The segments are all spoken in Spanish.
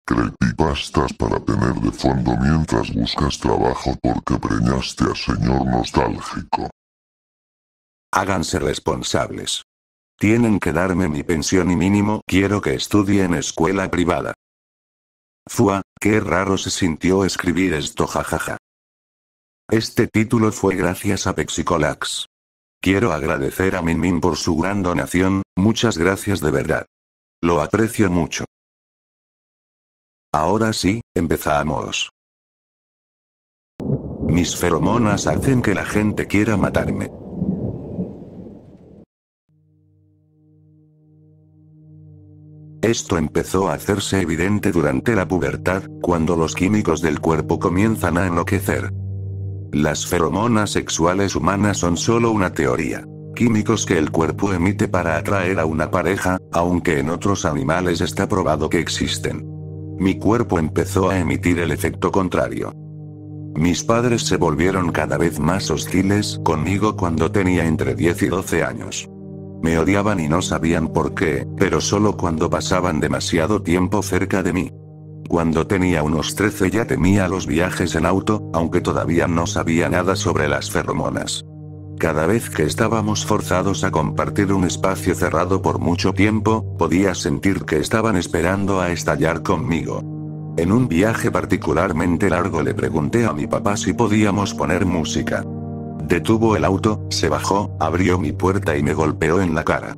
Creepypastas para tener de fondo mientras buscas trabajo porque preñaste a señor nostálgico. Háganse responsables. Tienen que darme mi pensión y mínimo quiero que estudie en escuela privada. Fua, qué raro se sintió escribir esto, jajaja. Este título fue gracias a Pexicolax. Quiero agradecer a Min por su gran donación, muchas gracias de verdad. Lo aprecio mucho. Ahora sí, empezamos. Mis feromonas hacen que la gente quiera matarme. Esto empezó a hacerse evidente durante la pubertad, cuando los químicos del cuerpo comienzan a enloquecer. Las feromonas sexuales humanas son solo una teoría. Químicos que el cuerpo emite para atraer a una pareja, aunque en otros animales está probado que existen. Mi cuerpo empezó a emitir el efecto contrario. Mis padres se volvieron cada vez más hostiles conmigo cuando tenía entre 10 y 12 años. Me odiaban y no sabían por qué, pero solo cuando pasaban demasiado tiempo cerca de mí. Cuando tenía unos 13 ya temía los viajes en auto, aunque todavía no sabía nada sobre las feromonas. Cada vez que estábamos forzados a compartir un espacio cerrado por mucho tiempo, podía sentir que estaban esperando a estallar conmigo. En un viaje particularmente largo le pregunté a mi papá si podíamos poner música. Detuvo el auto, se bajó, abrió mi puerta y me golpeó en la cara.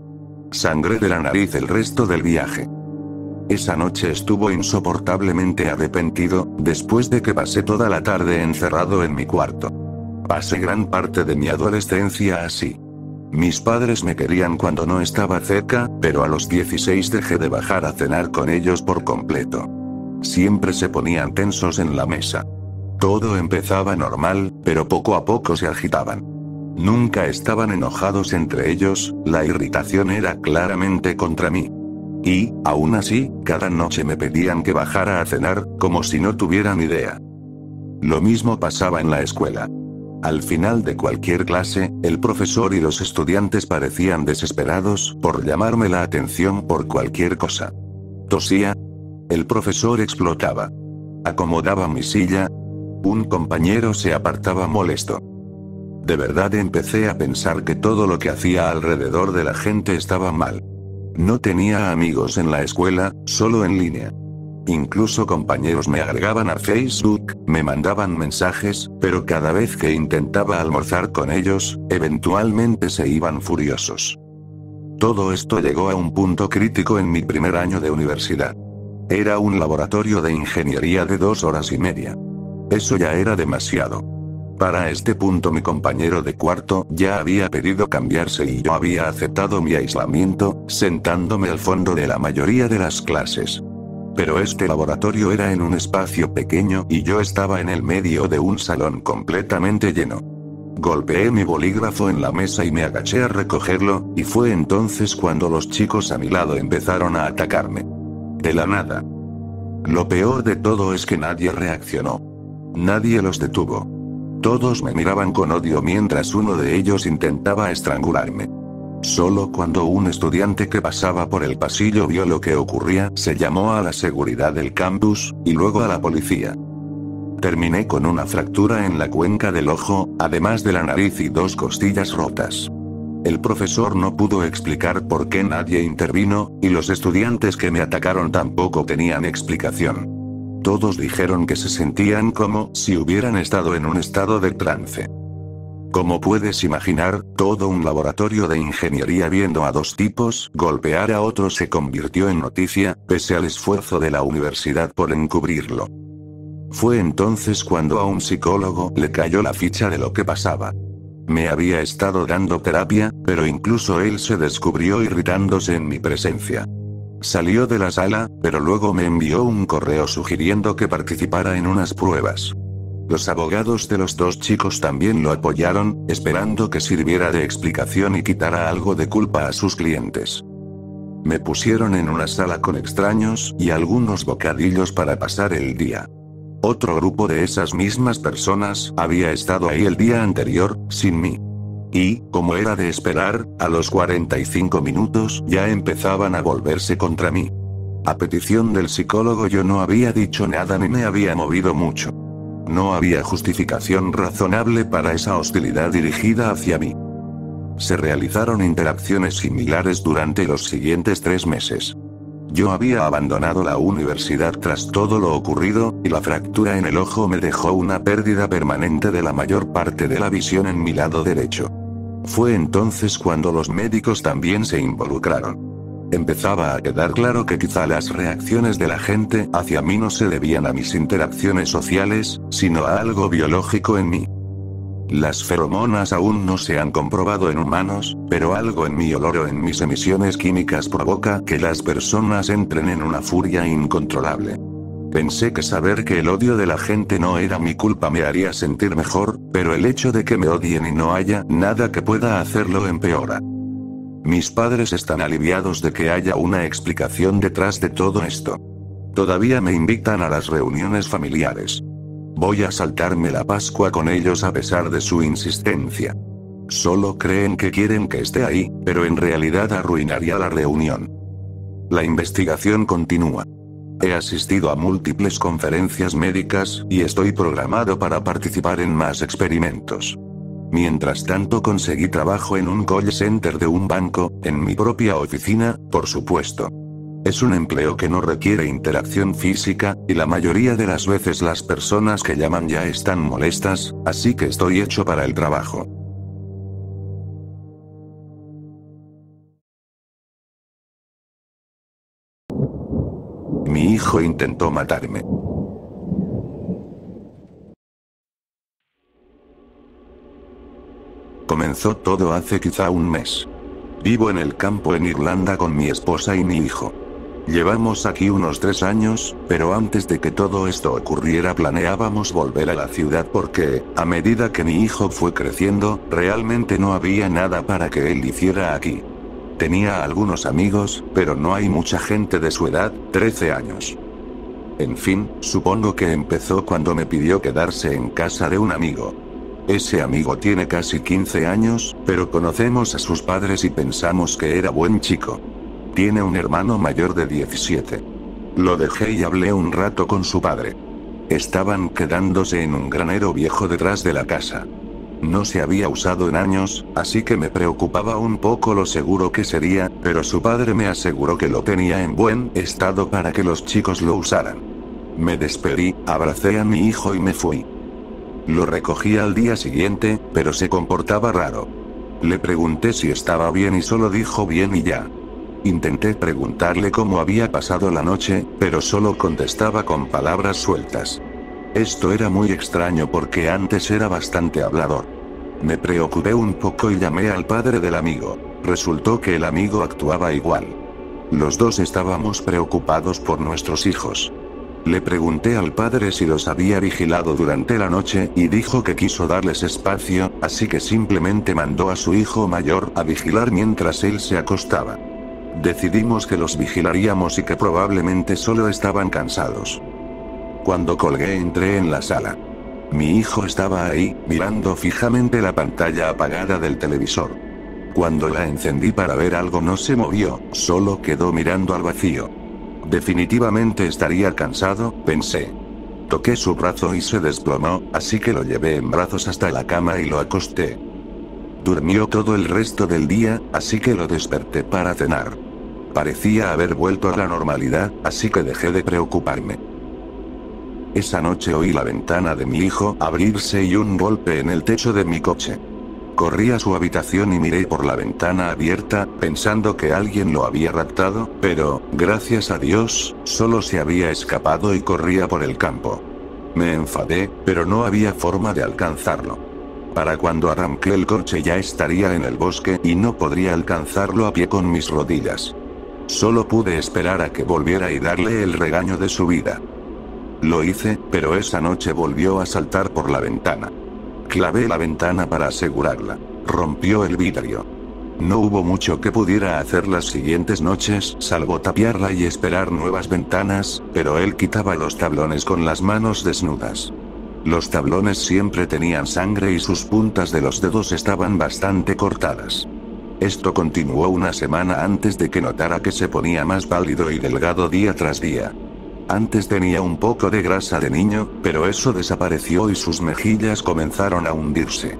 Sangré de la nariz el resto del viaje. Esa noche estuvo insoportablemente arrepentido, después de que pasé toda la tarde encerrado en mi cuarto. Pasé gran parte de mi adolescencia así. Mis padres me querían cuando no estaba cerca, pero a los 16 dejé de bajar a cenar con ellos por completo. Siempre se ponían tensos en la mesa. Todo empezaba normal, pero poco a poco se agitaban. Nunca estaban enojados entre ellos, la irritación era claramente contra mí. Y, aún así, cada noche me pedían que bajara a cenar, como si no tuvieran idea. Lo mismo pasaba en la escuela. Al final de cualquier clase, el profesor y los estudiantes parecían desesperados por llamarme la atención por cualquier cosa. Tosía. El profesor explotaba. Acomodaba mi silla. Un compañero se apartaba molesto. De verdad empecé a pensar que todo lo que hacía alrededor de la gente estaba mal. No tenía amigos en la escuela, solo en línea. Incluso compañeros me agregaban a Facebook, me mandaban mensajes, pero cada vez que intentaba almorzar con ellos, eventualmente se iban furiosos. Todo esto llegó a un punto crítico en mi primer año de universidad. Era un laboratorio de ingeniería de 2 horas y media. Eso ya era demasiado. Para este punto mi compañero de cuarto ya había pedido cambiarse y yo había aceptado mi aislamiento, sentándome al fondo de la mayoría de las clases. Pero este laboratorio era en un espacio pequeño y yo estaba en el medio de un salón completamente lleno. Golpeé mi bolígrafo en la mesa y me agaché a recogerlo, y fue entonces cuando los chicos a mi lado empezaron a atacarme. De la nada. Lo peor de todo es que nadie reaccionó. Nadie los detuvo. Todos me miraban con odio mientras uno de ellos intentaba estrangularme. Solo cuando un estudiante que pasaba por el pasillo vio lo que ocurría, se llamó a la seguridad del campus, y luego a la policía. Terminé con una fractura en la cuenca del ojo, además de la nariz y 2 costillas rotas. El profesor no pudo explicar por qué nadie intervino, y los estudiantes que me atacaron tampoco tenían explicación. Todos dijeron que se sentían como si hubieran estado en un estado de trance. Como puedes imaginar, todo un laboratorio de ingeniería viendo a 2 tipos golpear a otros se convirtió en noticia, pese al esfuerzo de la universidad por encubrirlo. Fue entonces cuando a un psicólogo le cayó la ficha de lo que pasaba. Me había estado dando terapia, pero incluso él se descubrió irritándose en mi presencia. Salió de la sala, pero luego me envió un correo sugiriendo que participara en unas pruebas. Los abogados de los 2 chicos también lo apoyaron, esperando que sirviera de explicación y quitara algo de culpa a sus clientes. Me pusieron en una sala con extraños y algunos bocadillos para pasar el día. Otro grupo de esas mismas personas había estado ahí el día anterior, sin mí. Y, como era de esperar, a los 45 minutos ya empezaban a volverse contra mí. A petición del psicólogo yo no había dicho nada ni me había movido mucho. No había justificación razonable para esa hostilidad dirigida hacia mí. Se realizaron interacciones similares durante los siguientes 3 meses. Yo había abandonado la universidad tras todo lo ocurrido, y la fractura en el ojo me dejó una pérdida permanente de la mayor parte de la visión en mi lado derecho. Fue entonces cuando los médicos también se involucraron. Empezaba a quedar claro que quizá las reacciones de la gente hacia mí no se debían a mis interacciones sociales, sino a algo biológico en mí. Las feromonas aún no se han comprobado en humanos, pero algo en mi olor o en mis emisiones químicas provoca que las personas entren en una furia incontrolable. Pensé que saber que el odio de la gente no era mi culpa me haría sentir mejor, pero el hecho de que me odien y no haya nada que pueda hacerlo empeora. Mis padres están aliviados de que haya una explicación detrás de todo esto. Todavía me invitan a las reuniones familiares. Voy a saltarme la Pascua con ellos a pesar de su insistencia. Solo creen que quieren que esté ahí, pero en realidad arruinaría la reunión. La investigación continúa. He asistido a múltiples conferencias médicas, y estoy programado para participar en más experimentos. Mientras tanto conseguí trabajo en un call center de un banco, en mi propia oficina, por supuesto. Es un empleo que no requiere interacción física, y la mayoría de las veces las personas que llaman ya están molestas, así que estoy hecho para el trabajo. Mi hijo intentó matarme. Comenzó todo hace quizá un mes. Vivo en el campo en Irlanda con mi esposa y mi hijo. Llevamos aquí unos 3 años, pero antes de que todo esto ocurriera planeábamos volver a la ciudad porque, a medida que mi hijo fue creciendo, realmente no había nada para que él hiciera aquí. Tenía algunos amigos, pero no hay mucha gente de su edad, 13 años. En fin, supongo que empezó cuando me pidió quedarse en casa de un amigo. Ese amigo tiene casi 15 años, pero conocemos a sus padres y pensamos que era buen chico. Tiene un hermano mayor de 17. Lo dejé y hablé un rato con su padre. Estaban quedándose en un granero viejo detrás de la casa. No se había usado en años, así que me preocupaba un poco lo seguro que sería, pero su padre me aseguró que lo tenía en buen estado para que los chicos lo usaran. Me despedí, abracé a mi hijo y me fui. Lo recogí al día siguiente, pero se comportaba raro. Le pregunté si estaba bien y solo dijo bien y ya. Intenté preguntarle cómo había pasado la noche, pero solo contestaba con palabras sueltas. Esto era muy extraño porque antes era bastante hablador. Me preocupé un poco y llamé al padre del amigo. Resultó que el amigo actuaba igual. Los dos estábamos preocupados por nuestros hijos. Le pregunté al padre si los había vigilado durante la noche y dijo que quiso darles espacio, así que simplemente mandó a su hijo mayor a vigilar mientras él se acostaba. Decidimos que los vigilaríamos y que probablemente solo estaban cansados. Cuando colgué entré en la sala. Mi hijo estaba ahí, mirando fijamente la pantalla apagada del televisor. Cuando la encendí para ver algo no se movió, solo quedó mirando al vacío. Definitivamente estaría cansado, pensé. Toqué su brazo y se desplomó, así que lo llevé en brazos hasta la cama y lo acosté. Durmió todo el resto del día, así que lo desperté para cenar. Parecía haber vuelto a la normalidad, así que dejé de preocuparme. Esa noche oí la ventana de mi hijo abrirse y un golpe en el techo de mi coche. Corrí a su habitación y miré por la ventana abierta, pensando que alguien lo había raptado, pero, gracias a Dios, solo se había escapado y corría por el campo. Me enfadé, pero no había forma de alcanzarlo. Para cuando arranqué el coche ya estaría en el bosque y no podría alcanzarlo a pie con mis rodillas. Solo pude esperar a que volviera y darle el regaño de su vida. Lo hice, pero esa noche volvió a saltar por la ventana. Clavé la ventana para asegurarla. Rompió el vidrio. No hubo mucho que pudiera hacer las siguientes noches, salvo tapiarla y esperar nuevas ventanas, pero él quitaba los tablones con las manos desnudas. Los tablones siempre tenían sangre y sus puntas de los dedos estaban bastante cortadas. Esto continuó una semana antes de que notara que se ponía más pálido y delgado día tras día. Antes tenía un poco de grasa de niño, pero eso desapareció y sus mejillas comenzaron a hundirse.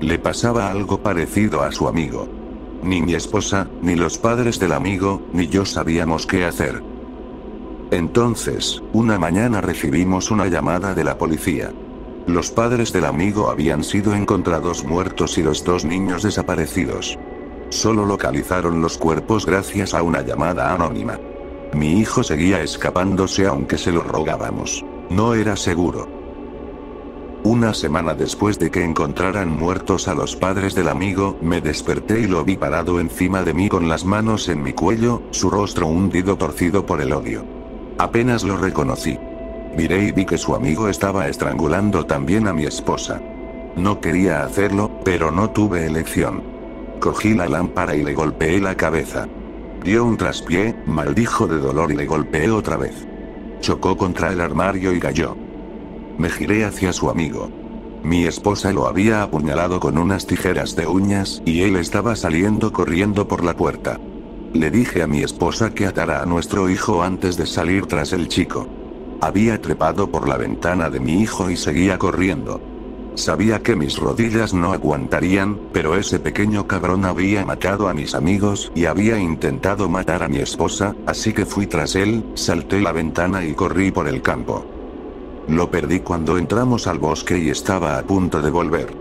Le pasaba algo parecido a su amigo. Ni mi esposa, ni los padres del amigo, ni yo sabíamos qué hacer. Entonces, una mañana recibimos una llamada de la policía. Los padres del amigo habían sido encontrados muertos y los 2 niños desaparecidos. Solo localizaron los cuerpos gracias a una llamada anónima. Mi hijo seguía escapándose aunque se lo rogábamos. No era seguro. Una semana después de que encontraran muertos a los padres del amigo, me desperté y lo vi parado encima de mí con las manos en mi cuello, su rostro hundido torcido por el odio. Apenas lo reconocí. Miré y vi que su amigo estaba estrangulando también a mi esposa. No quería hacerlo, pero no tuve elección. Cogí la lámpara y le golpeé la cabeza. Dio un traspié, maldijo de dolor y le golpeé otra vez. Chocó contra el armario y cayó. Me giré hacia su amigo. Mi esposa lo había apuñalado con unas tijeras de uñas, y él estaba saliendo corriendo por la puerta. Le dije a mi esposa que atara a nuestro hijo antes de salir tras el chico. Había trepado por la ventana de mi hijo y seguía corriendo. Sabía que mis rodillas no aguantarían, pero ese pequeño cabrón había matado a mis amigos y había intentado matar a mi esposa, así que fui tras él, salté la ventana y corrí por el campo. Lo perdí cuando entramos al bosque y estaba a punto de volver.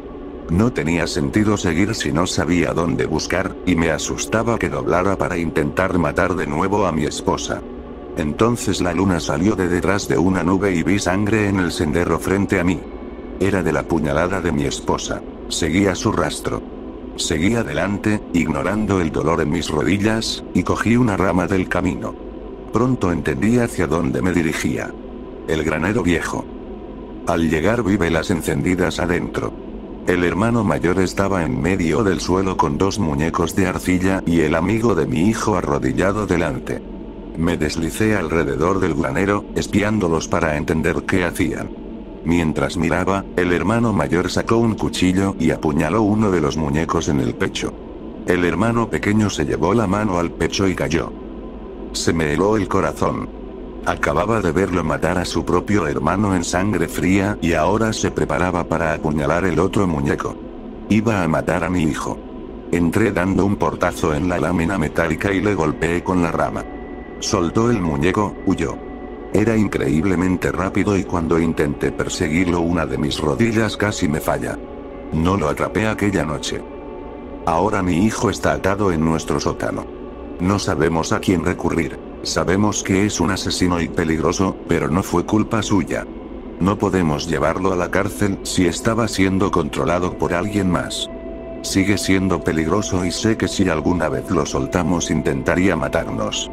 No tenía sentido seguir si no sabía dónde buscar, y me asustaba que doblara para intentar matar de nuevo a mi esposa. Entonces la luna salió de detrás de una nube y vi sangre en el sendero frente a mí. Era de la puñalada de mi esposa. Seguía su rastro. Seguí adelante, ignorando el dolor en mis rodillas, y cogí una rama del camino. Pronto entendí hacia dónde me dirigía. El granero viejo. Al llegar vi velas encendidas adentro. El hermano mayor estaba en medio del suelo con 2 muñecos de arcilla y el amigo de mi hijo arrodillado delante. Me deslicé alrededor del granero, espiándolos para entender qué hacían. Mientras miraba, el hermano mayor sacó un cuchillo y apuñaló uno de los muñecos en el pecho. El hermano pequeño se llevó la mano al pecho y cayó. Se me heló el corazón. Acababa de verlo matar a su propio hermano en sangre fría y ahora se preparaba para apuñalar el otro muñeco. Iba a matar a mi hijo. Entré dando un portazo en la lámina metálica y le golpeé con la rama. Soltó el muñeco, huyó. Era increíblemente rápido y cuando intenté perseguirlo una de mis rodillas casi me falla. No lo atrapé aquella noche. Ahora mi hijo está atado en nuestro sótano. No sabemos a quién recurrir. Sabemos que es un asesino y peligroso, pero no fue culpa suya. No podemos llevarlo a la cárcel si estaba siendo controlado por alguien más. Sigue siendo peligroso y sé que si alguna vez lo soltamos intentaría matarnos.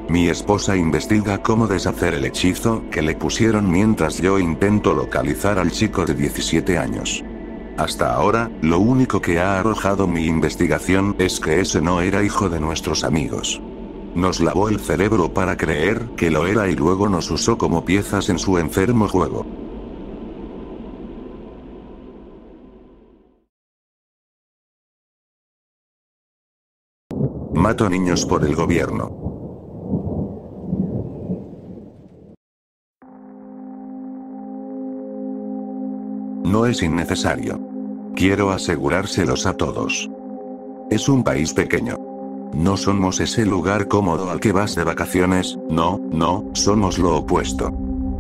Mi esposa investiga cómo deshacer el hechizo que le pusieron mientras yo intento localizar al chico de 17 años. Hasta ahora, lo único que ha arrojado mi investigación es que ese no era hijo de nuestros amigos. Nos lavó el cerebro para creer que lo era y luego nos usó como piezas en su enfermo juego. Mato niños por el gobierno. No es innecesario. Quiero asegurárselos a todos. Es un país pequeño. No somos ese lugar cómodo al que vas de vacaciones, no, somos lo opuesto.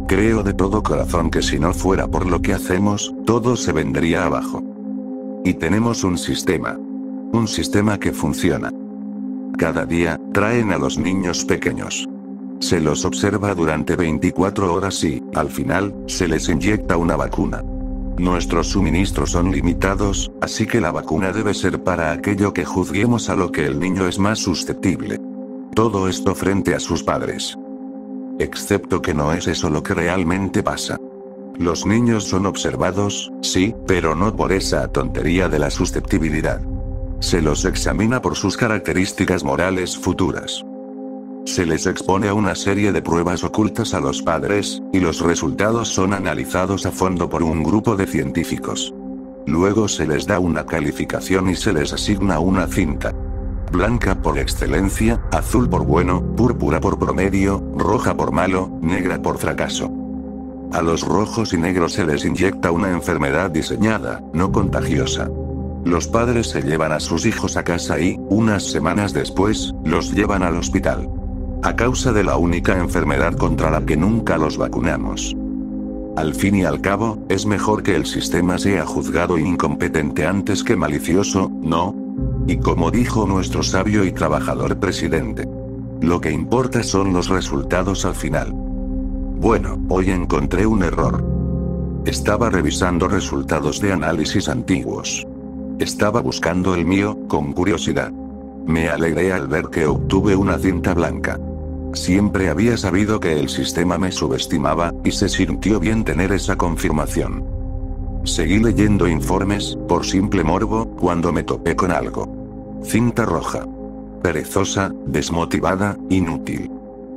Creo de todo corazón que si no fuera por lo que hacemos, todo se vendría abajo. Y tenemos un sistema. Un sistema que funciona. Cada día, traen a los niños pequeños. Se los observa durante 24 horas y, al final, se les inyecta una vacuna. Nuestros suministros son limitados, así que la vacuna debe ser para aquello que juzguemos a lo que el niño es más susceptible. Todo esto frente a sus padres. Excepto que no es eso lo que realmente pasa. Los niños son observados, sí, pero no por esa tontería de la susceptibilidad. Se los examina por sus características morales futuras. Se les expone a una serie de pruebas ocultas a los padres, y los resultados son analizados a fondo por un grupo de científicos. Luego se les da una calificación y se les asigna una cinta. blanca por excelencia, azul por bueno, púrpura por promedio, roja por malo, negra por fracaso. A los rojos y negros se les inyecta una enfermedad diseñada, no contagiosa. Los padres se llevan a sus hijos a casa y, unas semanas después, los llevan al hospital. A causa de la única enfermedad contra la que nunca los vacunamos. Al fin y al cabo, es mejor que el sistema sea juzgado incompetente antes que malicioso, ¿no? Y como dijo nuestro sabio y trabajador presidente, lo que importa son los resultados al final. Bueno, hoy encontré un error. Estaba revisando resultados de análisis antiguos. Estaba buscando el mío, con curiosidad. Me alegré al ver que obtuve una cinta blanca. Siempre había sabido que el sistema me subestimaba, y se sintió bien tener esa confirmación. Seguí leyendo informes, por simple morbo, cuando me topé con algo. Cinta roja. Perezosa, desmotivada, inútil.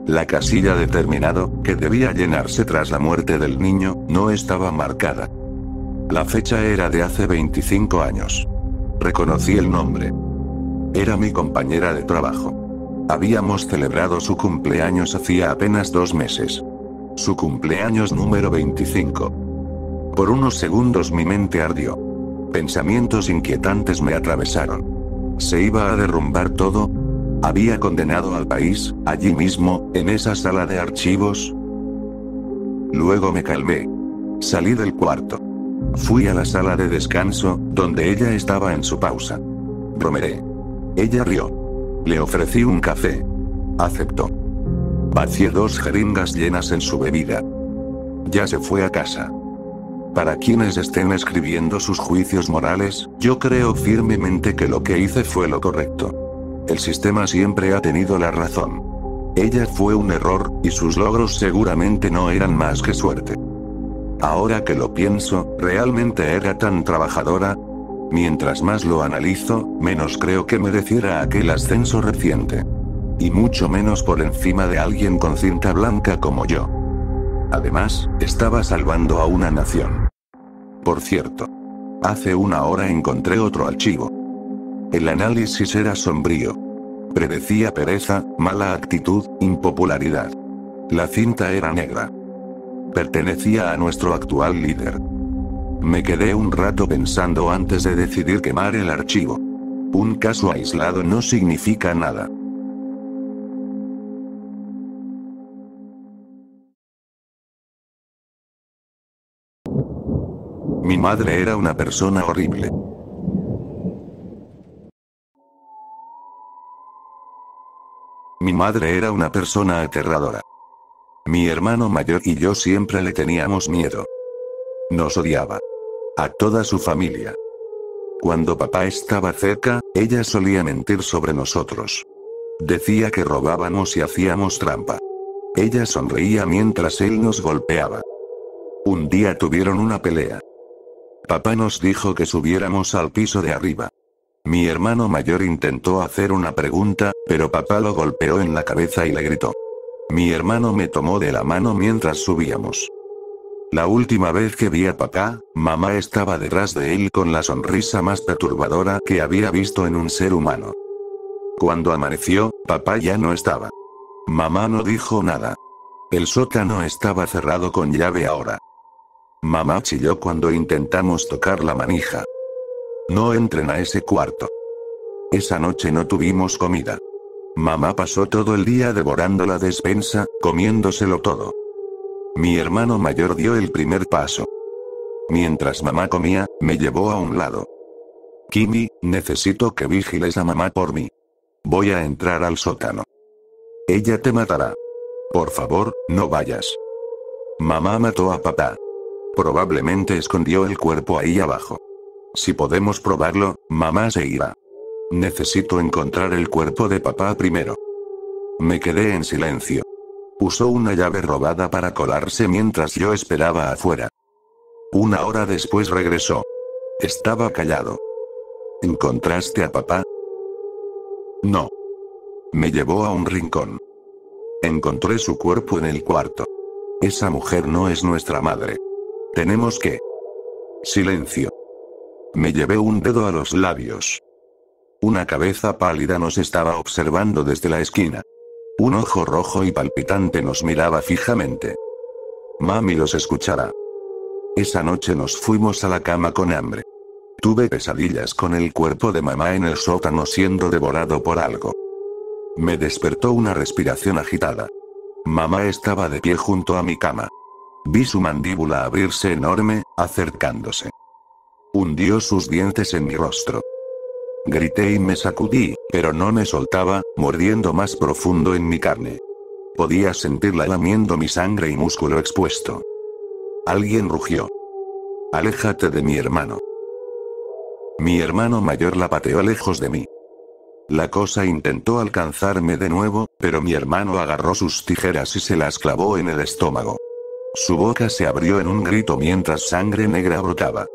La casilla de terminado, que debía llenarse tras la muerte del niño, no estaba marcada. La fecha era de hace 25 años. Reconocí el nombre. Era mi compañera de trabajo. Habíamos celebrado su cumpleaños hacía apenas 2 meses. Su cumpleaños número 25. Por unos segundos mi mente ardió. Pensamientos inquietantes me atravesaron. ¿Se iba a derrumbar todo? ¿Había condenado al país, allí mismo, en esa sala de archivos? Luego me calmé. Salí del cuarto. Fui a la sala de descanso, donde ella estaba en su pausa. Bromeé. Ella rió. Le ofrecí un café. Aceptó. Vacié 2 jeringas llenas en su bebida. Ya se fue a casa. Para quienes estén escribiendo sus juicios morales, yo creo firmemente que lo que hice fue lo correcto. El sistema siempre ha tenido la razón. Ella fue un error, y sus logros seguramente no eran más que suerte. Ahora que lo pienso, ¿realmente era tan trabajadora? Mientras más lo analizo, menos creo que mereciera aquel ascenso reciente. Y mucho menos por encima de alguien con cinta blanca como yo. Además, estaba salvando a una nación. Por cierto. Hace 1 hora encontré otro archivo. El análisis era sombrío. Predecía pereza, mala actitud, impopularidad. La cinta era negra. Pertenecía a nuestro actual líder. Me quedé un rato pensando antes de decidir quemar el archivo. Un caso aislado no significa nada. Mi madre era una persona horrible. Mi madre era una persona aterradora. Mi hermano mayor y yo siempre le teníamos miedo. Nos odiaba. A toda su familia. Cuando papá estaba cerca, ella solía mentir sobre nosotros. Decía que robábamos y hacíamos trampa. Ella sonreía mientras él nos golpeaba. Un día tuvieron una pelea. Papá nos dijo que subiéramos al piso de arriba. Mi hermano mayor intentó hacer una pregunta, pero papá lo golpeó en la cabeza y le gritó. Mi hermano me tomó de la mano mientras subíamos. La última vez que vi a papá, mamá estaba detrás de él con la sonrisa más perturbadora que había visto en un ser humano. Cuando amaneció, papá ya no estaba. Mamá no dijo nada. El sótano estaba cerrado con llave ahora. Mamá chilló cuando intentamos tocar la manija. No entren a ese cuarto. Esa noche no tuvimos comida. Mamá pasó todo el día devorando la despensa, comiéndoselo todo. Mi hermano mayor dio el primer paso. Mientras mamá comía, me llevó a un lado. Kimi, necesito que vigiles a mamá por mí. Voy a entrar al sótano. Ella te matará. Por favor, no vayas. Mamá mató a papá. Probablemente escondió el cuerpo ahí abajo. Si podemos probarlo, mamá se irá. Necesito encontrar el cuerpo de papá primero. Me quedé en silencio. Usó una llave robada para colarse mientras yo esperaba afuera. 1 hora después regresó. Estaba callado. ¿Encontraste a papá? No. Me llevó a un rincón. Encontré su cuerpo en el cuarto. Esa mujer no es nuestra madre. Tenemos que... Silencio. Me llevé un dedo a los labios. Una cabeza pálida nos estaba observando desde la esquina. Un ojo rojo y palpitante nos miraba fijamente. Mami los escuchará. Esa noche nos fuimos a la cama con hambre. Tuve pesadillas con el cuerpo de mamá en el sótano siendo devorado por algo. Me despertó una respiración agitada. Mamá estaba de pie junto a mi cama. Vi su mandíbula abrirse enorme, acercándose. Hundió sus dientes en mi rostro. Grité y me sacudí, pero no me soltaba, mordiendo más profundo en mi carne. Podía sentirla lamiendo mi sangre y músculo expuesto. Alguien rugió. «Aléjate de mi hermano». Mi hermano mayor la pateó lejos de mí. La cosa intentó alcanzarme de nuevo, pero mi hermano agarró sus tijeras y se las clavó en el estómago. Su boca se abrió en un grito mientras sangre negra brotaba.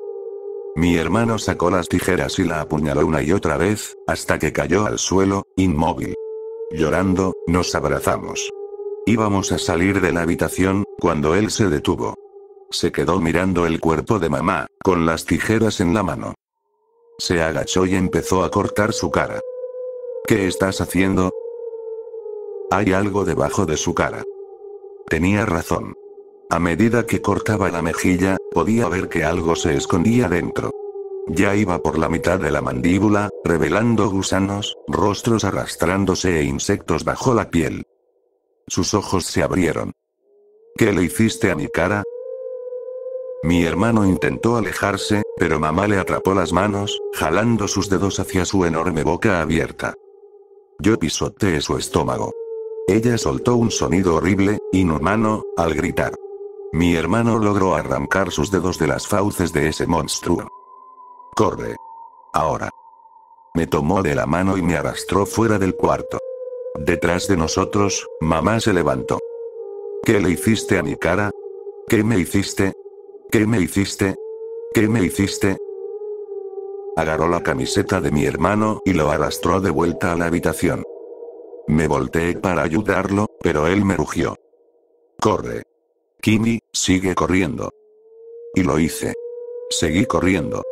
Mi hermano sacó las tijeras y la apuñaló una y otra vez, hasta que cayó al suelo, inmóvil. Llorando, nos abrazamos. Íbamos a salir de la habitación, cuando él se detuvo. Se quedó mirando el cuerpo de mamá, con las tijeras en la mano. Se agachó y empezó a cortar su cara. «¿Qué estás haciendo?» Hay algo debajo de su cara. Tenía razón. A medida que cortaba la mejilla, podía ver que algo se escondía dentro. Ya iba por la mitad de la mandíbula, revelando gusanos, rostros arrastrándose e insectos bajo la piel. Sus ojos se abrieron. «¿Qué le hiciste a mi cara?» Mi hermano intentó alejarse, pero mamá le atrapó las manos, jalando sus dedos hacia su enorme boca abierta. Yo pisoteé su estómago. Ella soltó un sonido horrible, inhumano, al gritar. Mi hermano logró arrancar sus dedos de las fauces de ese monstruo. «Corre. Ahora». Me tomó de la mano y me arrastró fuera del cuarto. Detrás de nosotros, mamá se levantó. «¿Qué le hiciste a mi cara? ¿Qué me hiciste? ¿Qué me hiciste? ¿Qué me hiciste?» Agarró la camiseta de mi hermano y lo arrastró de vuelta a la habitación. Me volteé para ayudarlo, pero él me rugió. «Corre. Kimi, sigue corriendo». Y lo hice. Seguí corriendo.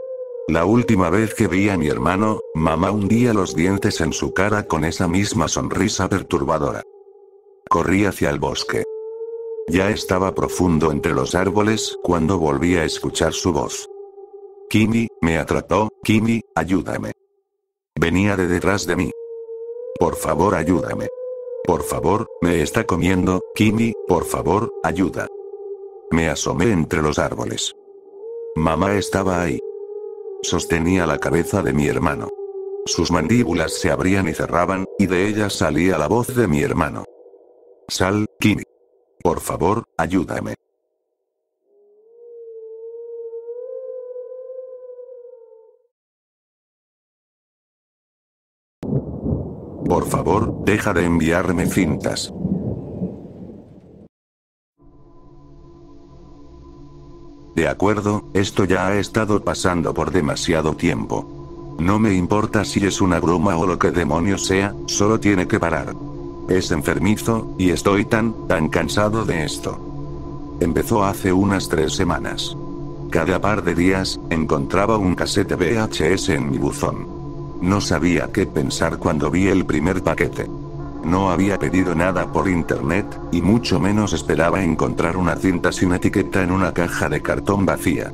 La última vez que vi a mi hermano, mamá hundía los dientes en su cara con esa misma sonrisa perturbadora. Corrí hacia el bosque. Ya estaba profundo entre los árboles cuando volví a escuchar su voz. «Kimi, me atrapó, Kimi, ayúdame». Venía de detrás de mí. «Por favor, ayúdame. Por favor, me está comiendo, Kimi, por favor, ayuda». Me asomé entre los árboles. Mamá estaba ahí. Sostenía la cabeza de mi hermano. Sus mandíbulas se abrían y cerraban, y de ellas salía la voz de mi hermano. «Sal, Kimi. Por favor, ayúdame». Por favor, deja de enviarme cintas. De acuerdo, esto ya ha estado pasando por demasiado tiempo. No me importa si es una broma o lo que demonios sea, solo tiene que parar. Es enfermizo, y estoy tan cansado de esto. Empezó hace unas 3 semanas. Cada par de días, encontraba un casete VHS en mi buzón. No sabía qué pensar cuando vi el primer paquete. No había pedido nada por internet, y mucho menos esperaba encontrar una cinta sin etiqueta en una caja de cartón vacía.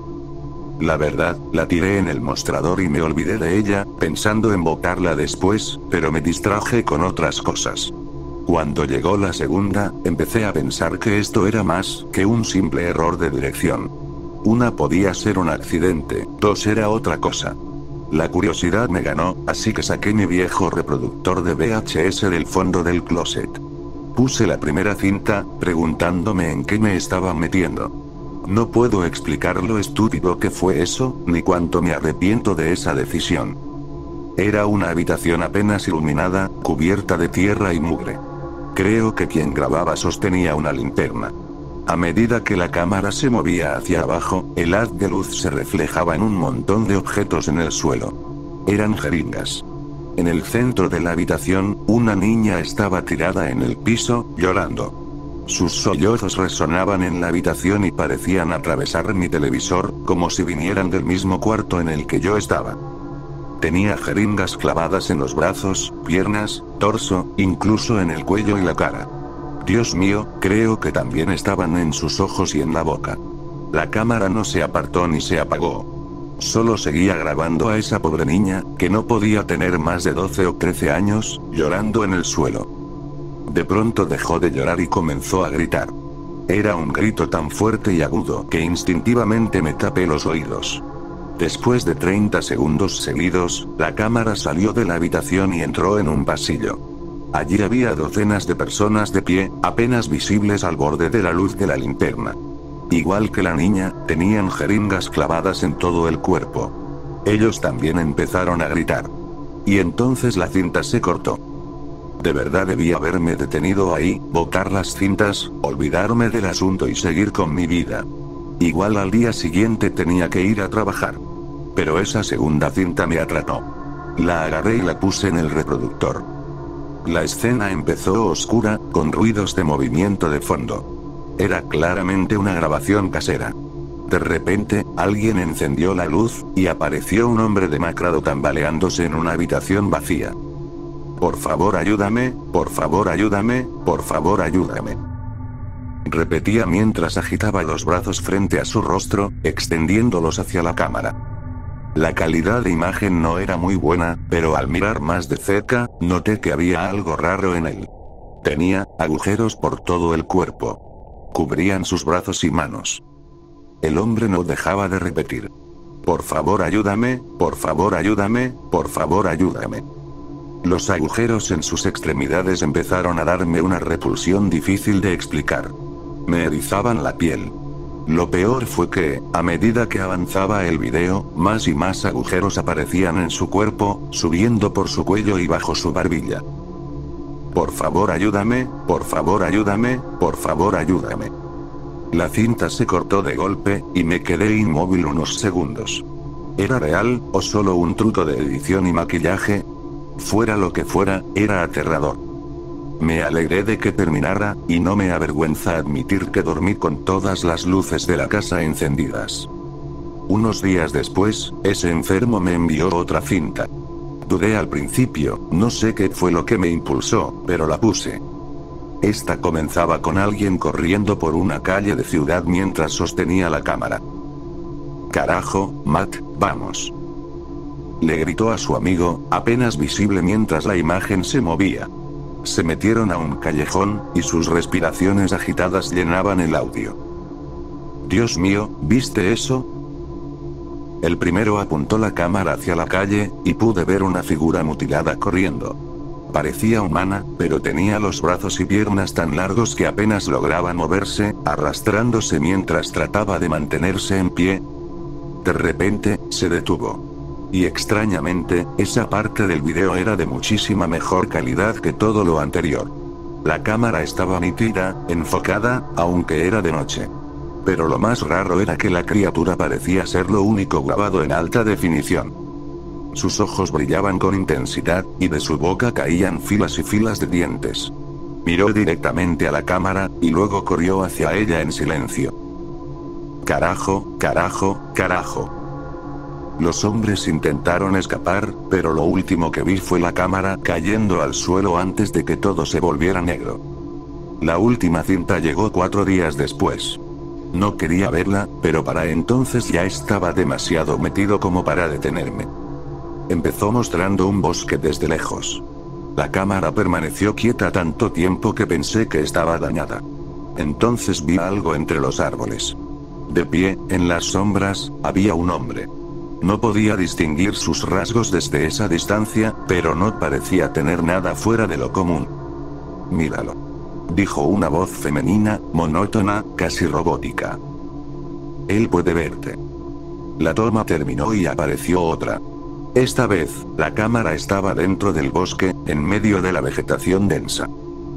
La verdad, la tiré en el mostrador y me olvidé de ella, pensando en botarla después, pero me distraje con otras cosas. Cuando llegó la segunda, empecé a pensar que esto era más que un simple error de dirección. 1 podía ser un accidente, 2 era otra cosa. La curiosidad me ganó, así que saqué mi viejo reproductor de VHS del fondo del closet. Puse la primera cinta, preguntándome en qué me estaba metiendo. No puedo explicar lo estúpido que fue eso, ni cuánto me arrepiento de esa decisión. Era una habitación apenas iluminada, cubierta de tierra y mugre. Creo que quien grababa sostenía una linterna. A medida que la cámara se movía hacia abajo, el haz de luz se reflejaba en un montón de objetos en el suelo. Eran jeringas. En el centro de la habitación, una niña estaba tirada en el piso, llorando. Sus sollozos resonaban en la habitación y parecían atravesar mi televisor, como si vinieran del mismo cuarto en el que yo estaba. Tenía jeringas clavadas en los brazos, piernas, torso, incluso en el cuello y la cara. Dios mío, creo que también estaban en sus ojos y en la boca. La cámara no se apartó ni se apagó. Solo seguía grabando a esa pobre niña, que no podía tener más de 12 o 13 años, llorando en el suelo. De pronto dejó de llorar y comenzó a gritar. Era un grito tan fuerte y agudo que instintivamente me tapé los oídos. Después de 30 segundos seguidos, la cámara salió de la habitación y entró en un pasillo. Allí había docenas de personas de pie, apenas visibles al borde de la luz de la linterna. Igual que la niña, tenían jeringas clavadas en todo el cuerpo. Ellos también empezaron a gritar. Y entonces la cinta se cortó. De verdad debía haberme detenido ahí, botar las cintas, olvidarme del asunto y seguir con mi vida. Igual al día siguiente tenía que ir a trabajar. Pero esa segunda cinta me atrapó. La agarré y la puse en el reproductor. La escena empezó oscura, con ruidos de movimiento de fondo. Era claramente una grabación casera. De repente, alguien encendió la luz, y apareció un hombre demacrado tambaleándose en una habitación vacía. Por favor ayúdame, por favor ayúdame, por favor ayúdame. Repetía mientras agitaba los brazos frente a su rostro, extendiéndolos hacia la cámara. La calidad de imagen no era muy buena, pero al mirar más de cerca, noté que había algo raro en él. Tenía agujeros por todo el cuerpo. Cubrían sus brazos y manos. El hombre no dejaba de repetir. Por favor ayúdame, por favor ayúdame, por favor ayúdame. Los agujeros en sus extremidades empezaron a darme una repulsión difícil de explicar. Me erizaban la piel. Lo peor fue que, a medida que avanzaba el video, más y más agujeros aparecían en su cuerpo, subiendo por su cuello y bajo su barbilla. Por favor ayúdame, por favor ayúdame, por favor ayúdame. La cinta se cortó de golpe, y me quedé inmóvil unos segundos. ¿Era real, o solo un truco de edición y maquillaje? Fuera lo que fuera, era aterrador. Me alegré de que terminara, y no me avergüenza admitir que dormí con todas las luces de la casa encendidas. Unos días después, ese enfermo me envió otra cinta. Dudé al principio, no sé qué fue lo que me impulsó, pero la puse. Esta comenzaba con alguien corriendo por una calle de ciudad mientras sostenía la cámara. Carajo, Matt, vamos. Le gritó a su amigo, apenas visible mientras la imagen se movía. Se metieron a un callejón, y sus respiraciones agitadas llenaban el audio. Dios mío, ¿viste eso? El primero apuntó la cámara hacia la calle, y pude ver una figura mutilada corriendo. Parecía humana, pero tenía los brazos y piernas tan largos que apenas lograba moverse, arrastrándose mientras trataba de mantenerse en pie. De repente, se detuvo. Y extrañamente, esa parte del video era de muchísima mejor calidad que todo lo anterior. La cámara estaba nítida, enfocada, aunque era de noche. Pero lo más raro era que la criatura parecía ser lo único grabado en alta definición. Sus ojos brillaban con intensidad, y de su boca caían filas y filas de dientes. Miró directamente a la cámara, y luego corrió hacia ella en silencio. Carajo, carajo, carajo. Los hombres intentaron escapar, pero lo último que vi fue la cámara cayendo al suelo antes de que todo se volviera negro. La última cinta llegó 4 días después. No quería verla, pero para entonces ya estaba demasiado metido como para detenerme. Empezó mostrando un bosque desde lejos. La cámara permaneció quieta tanto tiempo que pensé que estaba dañada. Entonces vi algo entre los árboles. De pie, en las sombras, había un hombre. No podía distinguir sus rasgos desde esa distancia, pero no parecía tener nada fuera de lo común. Míralo. Dijo una voz femenina, monótona, casi robótica. Él puede verte. La toma terminó y apareció otra. Esta vez, la cámara estaba dentro del bosque, en medio de la vegetación densa.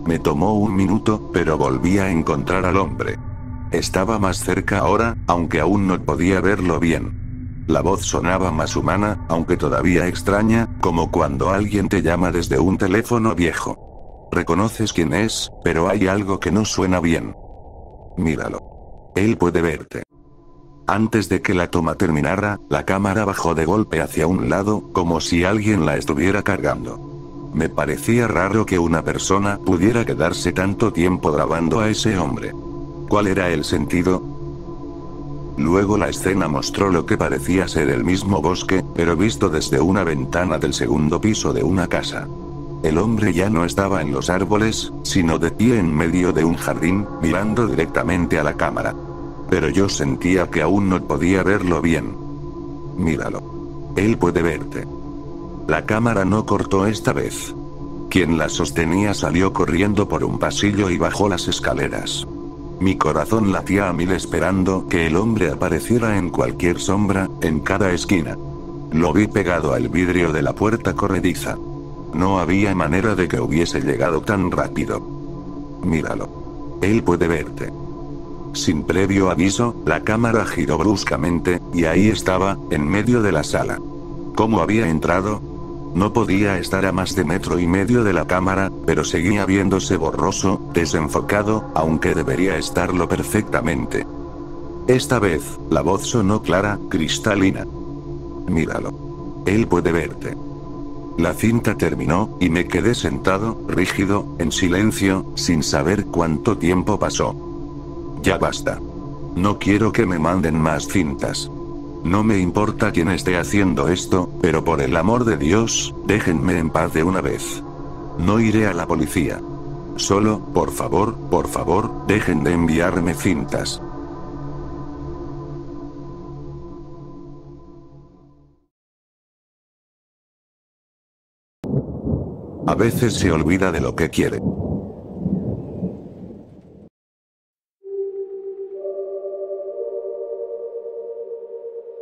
Me tomó un minuto, pero volví a encontrar al hombre. Estaba más cerca ahora, aunque aún no podía verlo bien. La voz sonaba más humana, aunque todavía extraña, como cuando alguien te llama desde un teléfono viejo. Reconoces quién es, pero hay algo que no suena bien. Míralo. Él puede verte. Antes de que la toma terminara, la cámara bajó de golpe hacia un lado, como si alguien la estuviera cargando. Me parecía raro que una persona pudiera quedarse tanto tiempo grabando a ese hombre. ¿Cuál era el sentido? Luego la escena mostró lo que parecía ser el mismo bosque, pero visto desde una ventana del segundo piso de una casa. El hombre ya no estaba en los árboles, sino de pie en medio de un jardín, mirando directamente a la cámara. Pero yo sentía que aún no podía verlo bien. Míralo. Él puede verte. La cámara no cortó esta vez. Quien la sostenía salió corriendo por un pasillo y bajó las escaleras. Mi corazón latía a mil esperando que el hombre apareciera en cualquier sombra, en cada esquina. Lo vi pegado al vidrio de la puerta corrediza. No había manera de que hubiese llegado tan rápido. Míralo. Él puede verte. Sin previo aviso, la cámara giró bruscamente, y ahí estaba, en medio de la sala. ¿Cómo había entrado? No podía estar a más de 1,5 metros de la cámara, pero seguía viéndose borroso, desenfocado, aunque debería estarlo perfectamente. Esta vez, la voz sonó clara, cristalina. Míralo. Él puede verte. La cinta terminó, y me quedé sentado, rígido, en silencio, sin saber cuánto tiempo pasó. Ya basta. No quiero que me manden más cintas. No me importa quién esté haciendo esto, pero por el amor de Dios, déjenme en paz de una vez. No iré a la policía. Solo, por favor, dejen de enviarme cintas. A veces se olvida de lo que quiere.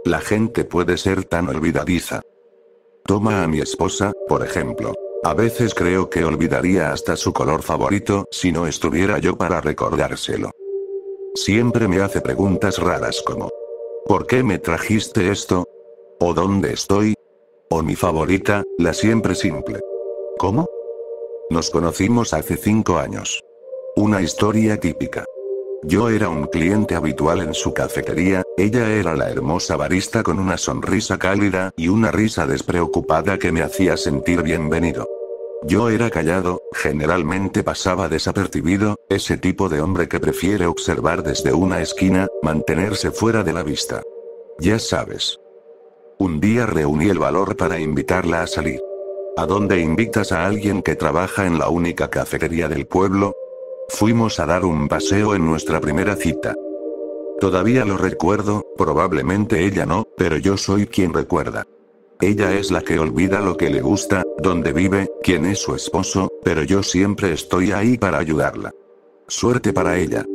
La gente puede ser tan olvidadiza. Toma a mi esposa, por ejemplo. A veces creo que olvidaría hasta su color favorito, si no estuviera yo para recordárselo. Siempre me hace preguntas raras como: ¿por qué me trajiste esto? ¿O dónde estoy? O mi favorita, la siempre simple: ¿cómo? Nos conocimos hace 5 años. Una historia típica. Yo era un cliente habitual en su cafetería, ella era la hermosa barista con una sonrisa cálida y una risa despreocupada que me hacía sentir bienvenido. Yo era callado, generalmente pasaba desapercibido, ese tipo de hombre que prefiere observar desde una esquina, mantenerse fuera de la vista. Ya sabes. Un día reuní el valor para invitarla a salir. ¿A dónde invitas a alguien que trabaja en la única cafetería del pueblo? Fuimos a dar un paseo en nuestra primera cita. Todavía lo recuerdo, probablemente ella no, pero yo soy quien recuerda. Ella es la que olvida lo que le gusta, dónde vive, quién es su esposo, pero yo siempre estoy ahí para ayudarla. Suerte para ella.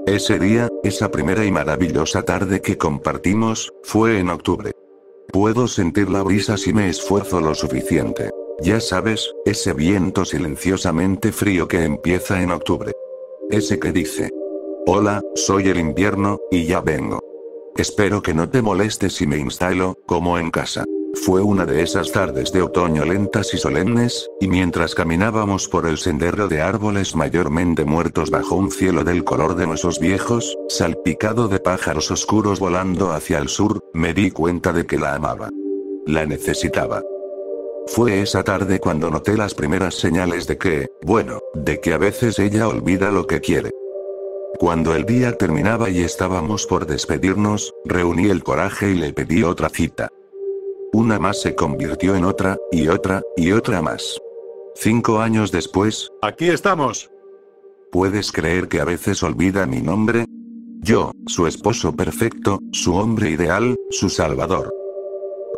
Ese día, esa primera y maravillosa tarde que compartimos, fue en octubre. Puedo sentir la brisa si me esfuerzo lo suficiente. Ya sabes, ese viento silenciosamente frío que empieza en octubre. Ese que dice: hola, soy el invierno, y ya vengo. Espero que no te moleste si me instalo, como en casa. Fue una de esas tardes de otoño lentas y solemnes, y mientras caminábamos por el sendero de árboles mayormente muertos bajo un cielo del color de nuestros viejos, salpicado de pájaros oscuros volando hacia el sur, me di cuenta de que la amaba. La necesitaba. Fue esa tarde cuando noté las primeras señales de que, de que a veces ella olvida lo que quiere. Cuando el día terminaba y estábamos por despedirnos, reuní el coraje y le pedí otra cita. Una más se convirtió en otra, y otra más. 5 años después, ¡aquí estamos! ¿Puedes creer que a veces olvida mi nombre? Yo, su esposo perfecto, su hombre ideal, su salvador.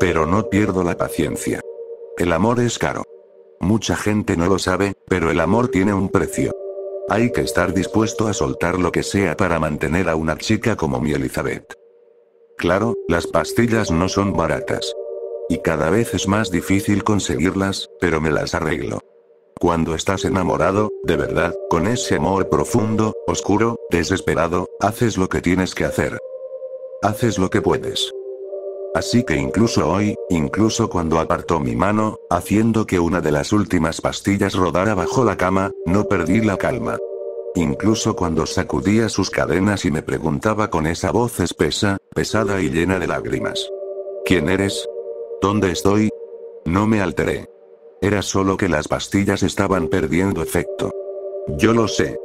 Pero no pierdo la paciencia. El amor es caro. Mucha gente no lo sabe, pero el amor tiene un precio. Hay que estar dispuesto a soltar lo que sea para mantener a una chica como mi Elizabeth. Claro, las pastillas no son baratas. Y cada vez es más difícil conseguirlas, pero me las arreglo. Cuando estás enamorado, de verdad, con ese amor profundo, oscuro, desesperado, haces lo que tienes que hacer. Haces lo que puedes. Así que incluso hoy, incluso cuando apartó mi mano, haciendo que una de las últimas pastillas rodara bajo la cama, no perdí la calma. Incluso cuando sacudía sus cadenas y me preguntaba con esa voz espesa, pesada y llena de lágrimas. ¿Quién eres? ¿Dónde estoy? No me alteré. Era solo que las pastillas estaban perdiendo efecto. Yo lo sé.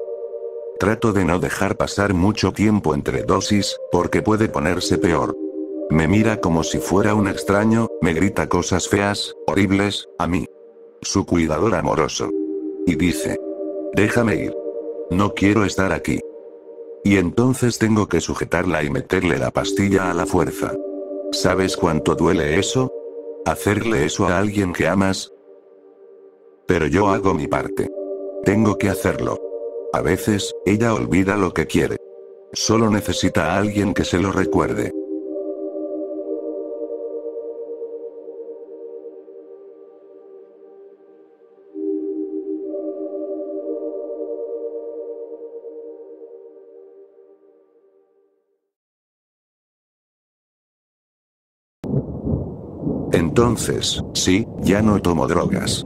Trato de no dejar pasar mucho tiempo entre dosis, porque puede ponerse peor. Me mira como si fuera un extraño, me grita cosas feas, horribles, a mí. Su cuidador amoroso. Y dice: déjame ir. No quiero estar aquí. Y entonces tengo que sujetarla y meterle la pastilla a la fuerza. ¿Sabes cuánto duele eso? ¿Hacerle eso a alguien que amas? Pero yo hago mi parte. Tengo que hacerlo. A veces, ella olvida lo que quiere. Solo necesita a alguien que se lo recuerde. Entonces, sí, ya no tomo drogas.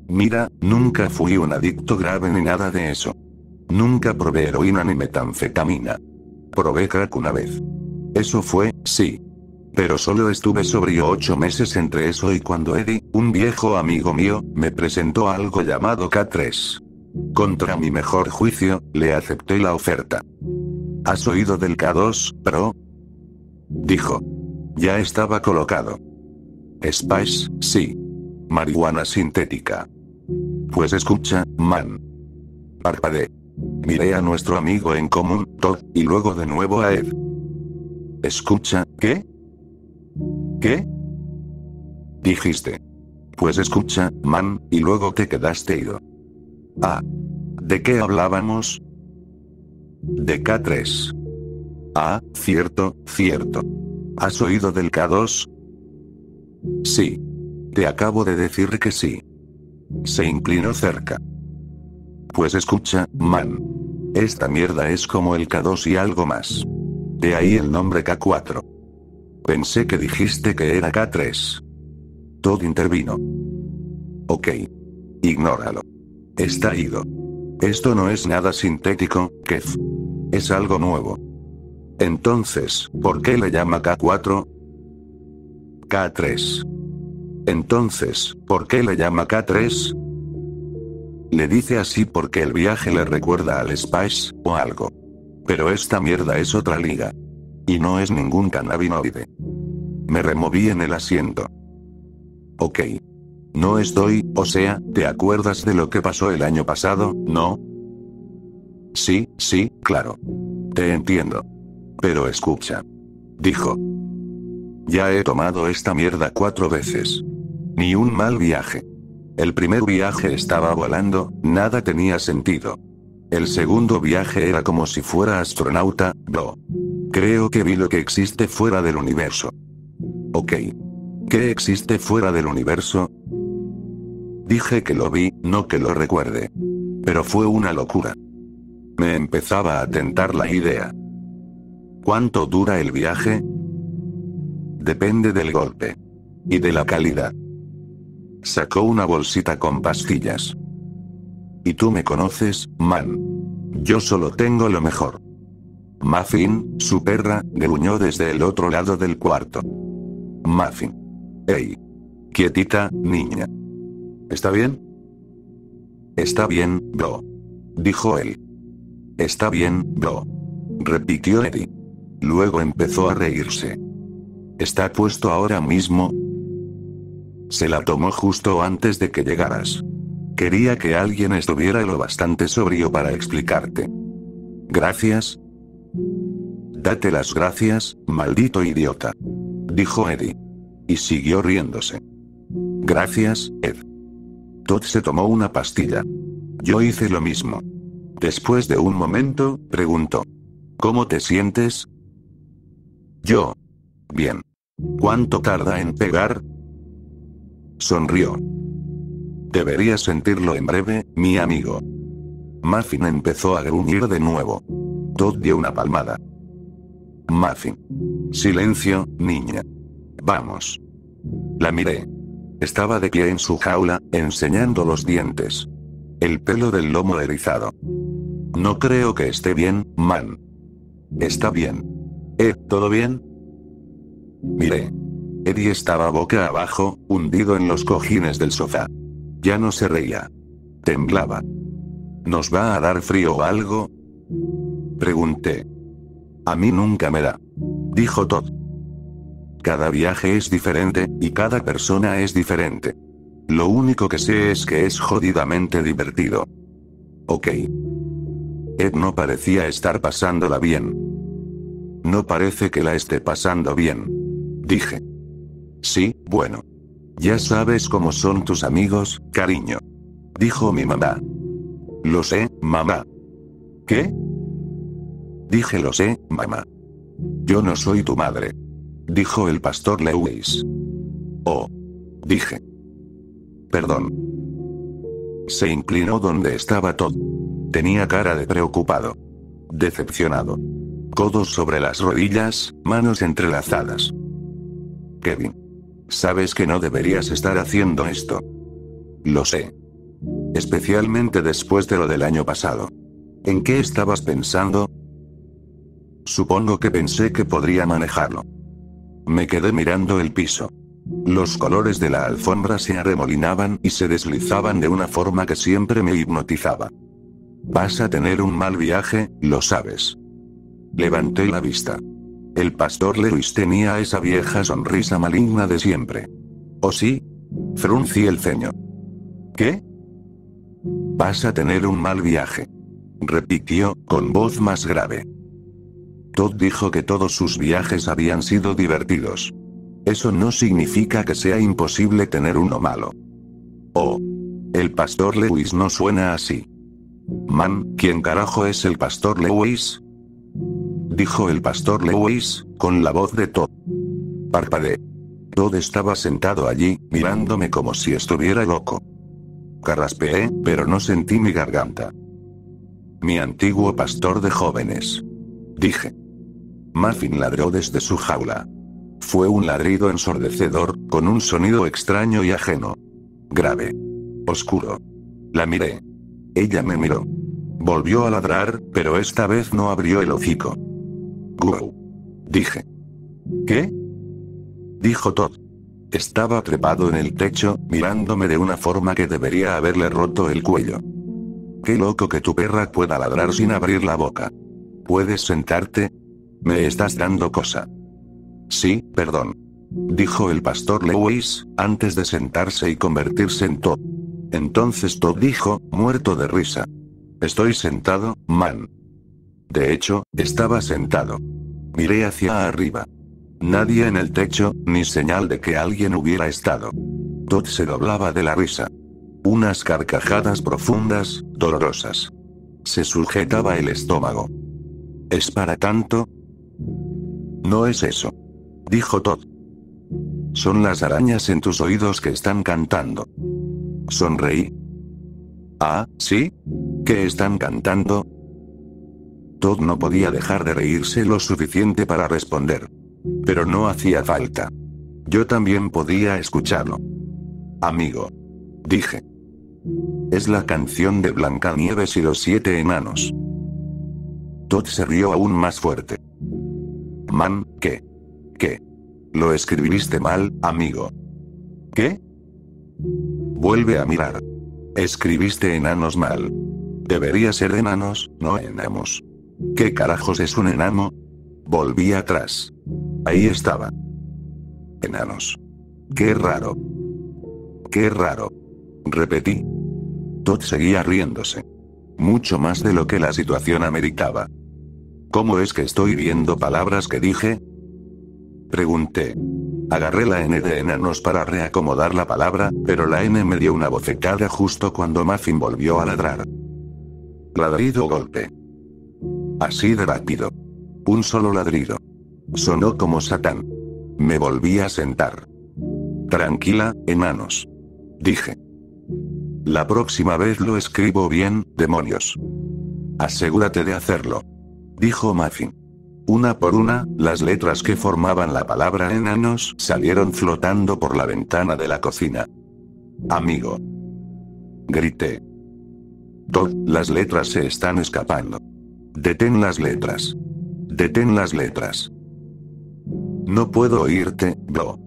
Mira, nunca fui un adicto grave ni nada de eso. Nunca probé heroína ni metanfetamina. Probé crack una vez. Eso fue, sí. Pero solo estuve sobrio 8 meses entre eso y cuando Eddie, un viejo amigo mío, me presentó algo llamado K3. Contra mi mejor juicio, le acepté la oferta. ¿Has oído del K2, bro? Dijo. Ya estaba colocado. Spice, sí. Marihuana sintética. Pues escucha, man. Parpadeé. Miré a nuestro amigo en común, Todd, y luego de nuevo a Ed. Escucha, ¿qué? ¿Qué? Dijiste. Pues escucha, man, y luego te quedaste ido. Ah. ¿De qué hablábamos? De K3. Ah, cierto, cierto. ¿Has oído del K2? Sí. Te acabo de decir que sí. Se inclinó cerca. Pues escucha, man. Esta mierda es como el K2 y algo más. De ahí el nombre K4. Pensé que dijiste que era K3. Todd intervino. Ok. Ignóralo. Está ido. Esto no es nada sintético, Kev. Es algo nuevo. Entonces, ¿por qué le llama K4? K3. Entonces, ¿por qué le llama K3? Le dice así porque el viaje le recuerda al Spice, o algo. Pero esta mierda es otra liga. Y no es ningún cannabinoide. Me removí en el asiento. Ok. No estoy, o sea, ¿te acuerdas de lo que pasó el año pasado, no? Sí, sí, claro. Te entiendo. Pero escucha. Dijo. Ya he tomado esta mierda 4 veces. Ni un mal viaje. El primer viaje estaba volando, nada tenía sentido. El segundo viaje era como si fuera astronauta, bro. Creo que vi lo que existe fuera del universo. Ok. ¿Qué existe fuera del universo? Dije que lo vi, no que lo recuerde. Pero fue una locura. Me empezaba a tentar la idea. ¿Cuánto dura el viaje? Depende del golpe. Y de la calidad. Sacó una bolsita con pastillas. Y tú me conoces, man. Yo solo tengo lo mejor. Muffin, su perra, gruñó desde el otro lado del cuarto. Muffin. Ey. Quietita, niña. ¿Está bien? Está bien, bro. Dijo él. Está bien, bro. Repitió Eddie. Luego empezó a reírse. ¿Está puesto ahora mismo? Se la tomó justo antes de que llegaras. Quería que alguien estuviera lo bastante sobrio para explicarte. Gracias. Date las gracias, maldito idiota. Dijo Eddie. Y siguió riéndose. Gracias, Ed. Todd se tomó una pastilla. Yo hice lo mismo. Después de un momento, preguntó. ¿Cómo te sientes? Yo. Bien. ¿Cuánto tarda en pegar? Sonrió. Deberías sentirlo en breve, mi amigo. Muffin empezó a gruñir de nuevo. Todd dio una palmada. Muffin. Silencio, niña. Vamos. La miré. Estaba de pie en su jaula, enseñando los dientes. El pelo del lomo erizado. No creo que esté bien, man. Está bien. ¿Todo bien? Miré. Eddie estaba boca abajo, hundido en los cojines del sofá. Ya no se reía. Temblaba. ¿Nos va a dar frío o algo? Pregunté. A mí nunca me da. Dijo Todd. Cada viaje es diferente, y cada persona es diferente. Lo único que sé es que es jodidamente divertido. Ok. Ed no parecía estar pasándola bien. No parece que la esté pasando bien. Dije. Sí, bueno. Ya sabes cómo son tus amigos, cariño. Dijo mi mamá. Lo sé, mamá. ¿Qué? Dije lo sé, mamá. Yo no soy tu madre. Dijo el pastor Lewis. Oh. Dije. Perdón. Se inclinó donde estaba Todd. Tenía cara de preocupado. Decepcionado. Codos sobre las rodillas, manos entrelazadas. Kevin. Sabes que no deberías estar haciendo esto. Lo sé. Especialmente después de lo del año pasado. ¿En qué estabas pensando? Supongo que pensé que podría manejarlo. Me quedé mirando el piso. Los colores de la alfombra se arremolinaban y se deslizaban de una forma que siempre me hipnotizaba. Vas a tener un mal viaje, lo sabes. Levanté la vista. El pastor Lewis tenía esa vieja sonrisa maligna de siempre. ¿Oh sí? Fruncí el ceño. ¿Qué? Vas a tener un mal viaje. Repitió, con voz más grave. Todd dijo que todos sus viajes habían sido divertidos. Eso no significa que sea imposible tener uno malo. Oh. El pastor Lewis no suena así. Man, ¿quién carajo es el pastor Lewis? Dijo el pastor Lewis, con la voz de Todd. Parpadeé. Todd estaba sentado allí, mirándome como si estuviera loco. Carraspeé, pero no sentí mi garganta. Mi antiguo pastor de jóvenes. Dije. Muffin ladró desde su jaula. Fue un ladrido ensordecedor, con un sonido extraño y ajeno. Grave. Oscuro. La miré. Ella me miró. Volvió a ladrar, pero esta vez no abrió el hocico. Guau. Dije. ¿Qué? Dijo Todd. Estaba trepado en el techo, mirándome de una forma que debería haberle roto el cuello. Qué loco que tu perra pueda ladrar sin abrir la boca. ¿Puedes sentarte? Me estás dando cosa. Sí, perdón. Dijo el pastor Lewis, antes de sentarse y convertirse en Todd. Entonces Todd dijo, muerto de risa. Estoy sentado, man. De hecho, estaba sentado. Miré hacia arriba. Nadie en el techo, ni señal de que alguien hubiera estado. Todd se doblaba de la risa. Unas carcajadas profundas, dolorosas. Se sujetaba el estómago. ¿Es para tanto? No es eso. Dijo Todd. Son las arañas en tus oídos que están cantando. Sonreí. Ah, ¿sí? ¿Qué están cantando? Todd no podía dejar de reírse lo suficiente para responder. Pero no hacía falta. Yo también podía escucharlo. Amigo. Dije. Es la canción de Blancanieves y los 7 enanos. Todd se rió aún más fuerte. Man, ¿qué? ¿Qué? Lo escribiste mal, amigo. ¿Qué? Vuelve a mirar. Escribiste enanos mal. Debería ser enanos, no enamos. ¿Qué carajos es un enano? Volví atrás. Ahí estaba. Enanos. Qué raro. Qué raro. Repetí. Todd seguía riéndose. Mucho más de lo que la situación ameritaba. ¿Cómo es que estoy viendo palabras que dije? Pregunté. Agarré la N de enanos para reacomodar la palabra, pero la N me dio una bofetada justo cuando Muffin volvió a ladrar. Ladrido golpe. Así de rápido. Un solo ladrido. Sonó como Satán. Me volví a sentar. Tranquila, enanos. Dije. La próxima vez lo escribo bien, demonios. Asegúrate de hacerlo. Dijo Muffin. Una por una, las letras que formaban la palabra enanos salieron flotando por la ventana de la cocina. Amigo. Grité. Todd, las letras se están escapando. Detén las letras. Detén las letras. No puedo oírte, bro.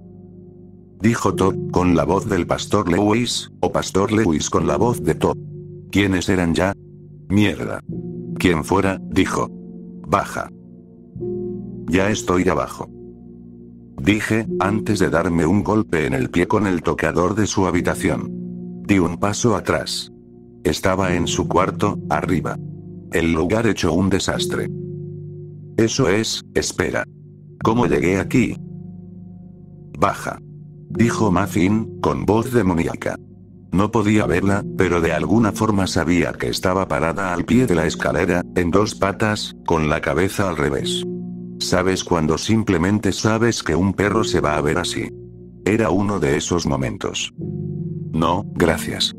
Dijo Todd, con la voz del Pastor Lewis, o Pastor Lewis con la voz de Todd. ¿Quiénes eran ya? Mierda. Quien fuera, dijo. Baja. Ya estoy abajo. Dije, antes de darme un golpe en el pie con el tocador de su habitación. Di un paso atrás. Estaba en su cuarto, arriba. El lugar hecho un desastre. Eso es, espera. ¿Cómo llegué aquí? Baja. Dijo Muffin, con voz demoníaca. No podía verla, pero de alguna forma sabía que estaba parada al pie de la escalera, en dos patas, con la cabeza al revés. ¿Sabes cuando simplemente sabes que un perro se va a ver así? Era uno de esos momentos. No, gracias.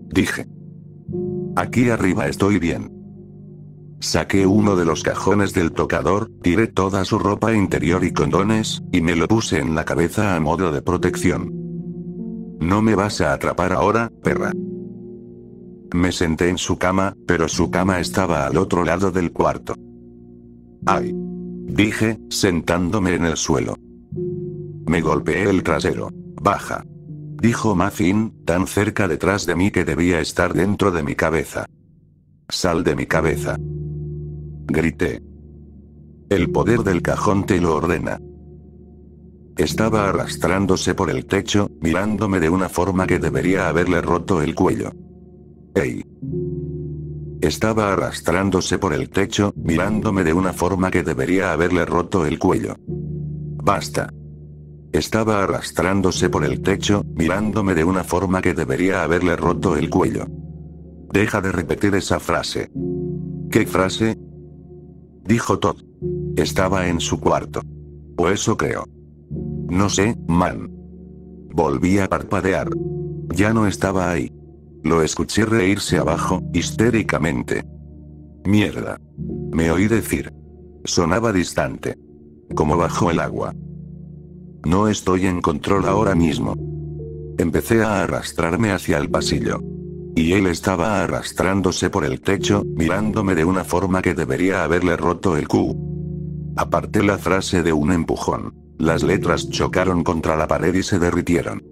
Dije. Aquí arriba estoy bien. Saqué uno de los cajones del tocador, tiré toda su ropa interior y condones, y me lo puse en la cabeza a modo de protección. No me vas a atrapar ahora, perra. Me senté en su cama, pero su cama estaba al otro lado del cuarto. ¡Ay! Dije, sentándome en el suelo. Me golpeé el trasero. Baja. Dijo Muffin, tan cerca detrás de mí que debía estar dentro de mi cabeza. Sal de mi cabeza. Grité. El poder del cajón te lo ordena. Estaba arrastrándose por el techo, mirándome de una forma que debería haberle roto el cuello. ¡Ey! Estaba arrastrándose por el techo, mirándome de una forma que debería haberle roto el cuello. Basta. Estaba arrastrándose por el techo, mirándome de una forma que debería haberle roto el cuello. Deja de repetir esa frase. ¿Qué frase? Dijo Todd. Estaba en su cuarto. O eso creo. No sé, man. Volví a parpadear. Ya no estaba ahí. Lo escuché reírse abajo, histéricamente. Mierda. Me oí decir. Sonaba distante. Como bajo el agua. No estoy en control ahora mismo. Empecé a arrastrarme hacia el pasillo. Y él estaba arrastrándose por el techo, mirándome de una forma que debería haberle roto el cu. Aparté la frase de un empujón. Las letras chocaron contra la pared y se derritieron.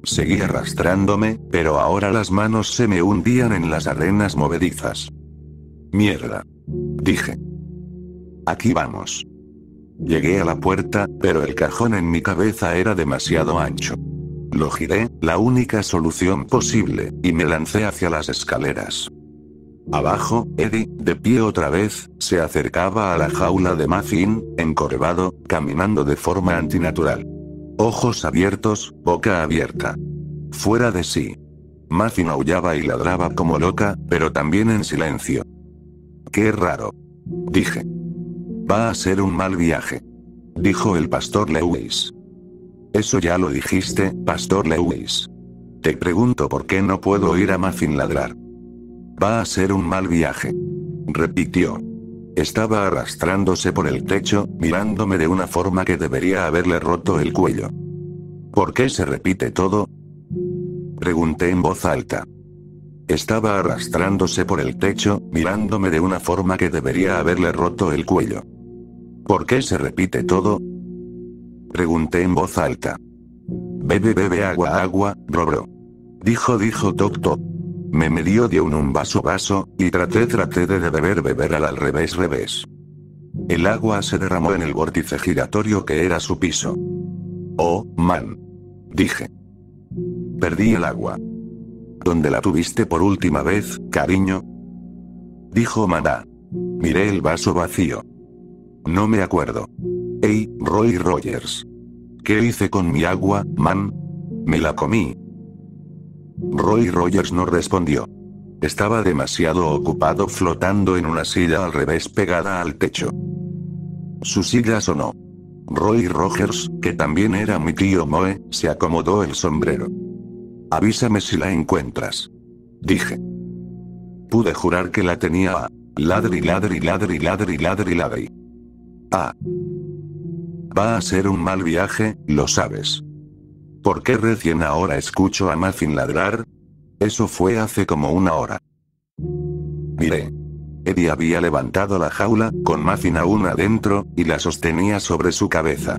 Seguí arrastrándome, pero ahora las manos se me hundían en las arenas movedizas. Mierda. Dije. Aquí vamos. Llegué a la puerta, pero el cajón en mi cabeza era demasiado ancho. Lo giré, la única solución posible, y me lancé hacia las escaleras. Abajo, Eddie, de pie otra vez, se acercaba a la jaula de Muffin, encorvado, caminando de forma antinatural. Ojos abiertos, boca abierta. Fuera de sí. Muffin aullaba y ladraba como loca, pero también en silencio. Qué raro. Dije. Va a ser un mal viaje. Dijo el Pastor Lewis. Eso ya lo dijiste, Pastor Lewis. Te pregunto por qué no puedo oír a Muffin ladrar. Va a ser un mal viaje. Repitió. Estaba arrastrándose por el techo, mirándome de una forma que debería haberle roto el cuello. ¿Por qué se repite todo? Pregunté en voz alta. Estaba arrastrándose por el techo, mirándome de una forma que debería haberle roto el cuello. ¿Por qué se repite todo? Pregunté en voz alta. Bebe agua, bro. Dijo Toc. Me dio un vaso, y traté de beber al revés. El agua se derramó en el vórtice giratorio que era su piso. Oh, man. Dije. Perdí el agua. ¿Dónde la tuviste por última vez, cariño? Dijo Maná. Miré el vaso vacío. No me acuerdo. Hey, Roy Rogers. ¿Qué hice con mi agua, man? Me la comí. Roy Rogers no respondió. Estaba demasiado ocupado flotando en una silla al revés pegada al techo. Su silla sonó. Roy Rogers, que también era mi tío Moe, se acomodó el sombrero. Avísame si la encuentras. Dije. Pude jurar que la tenía a ladri. Ah. Va a ser un mal viaje, lo sabes. ¿Por qué recién ahora escucho a Muffin ladrar? Eso fue hace como una hora. Miré. Eddie había levantado la jaula, con Muffin aún adentro, y la sostenía sobre su cabeza.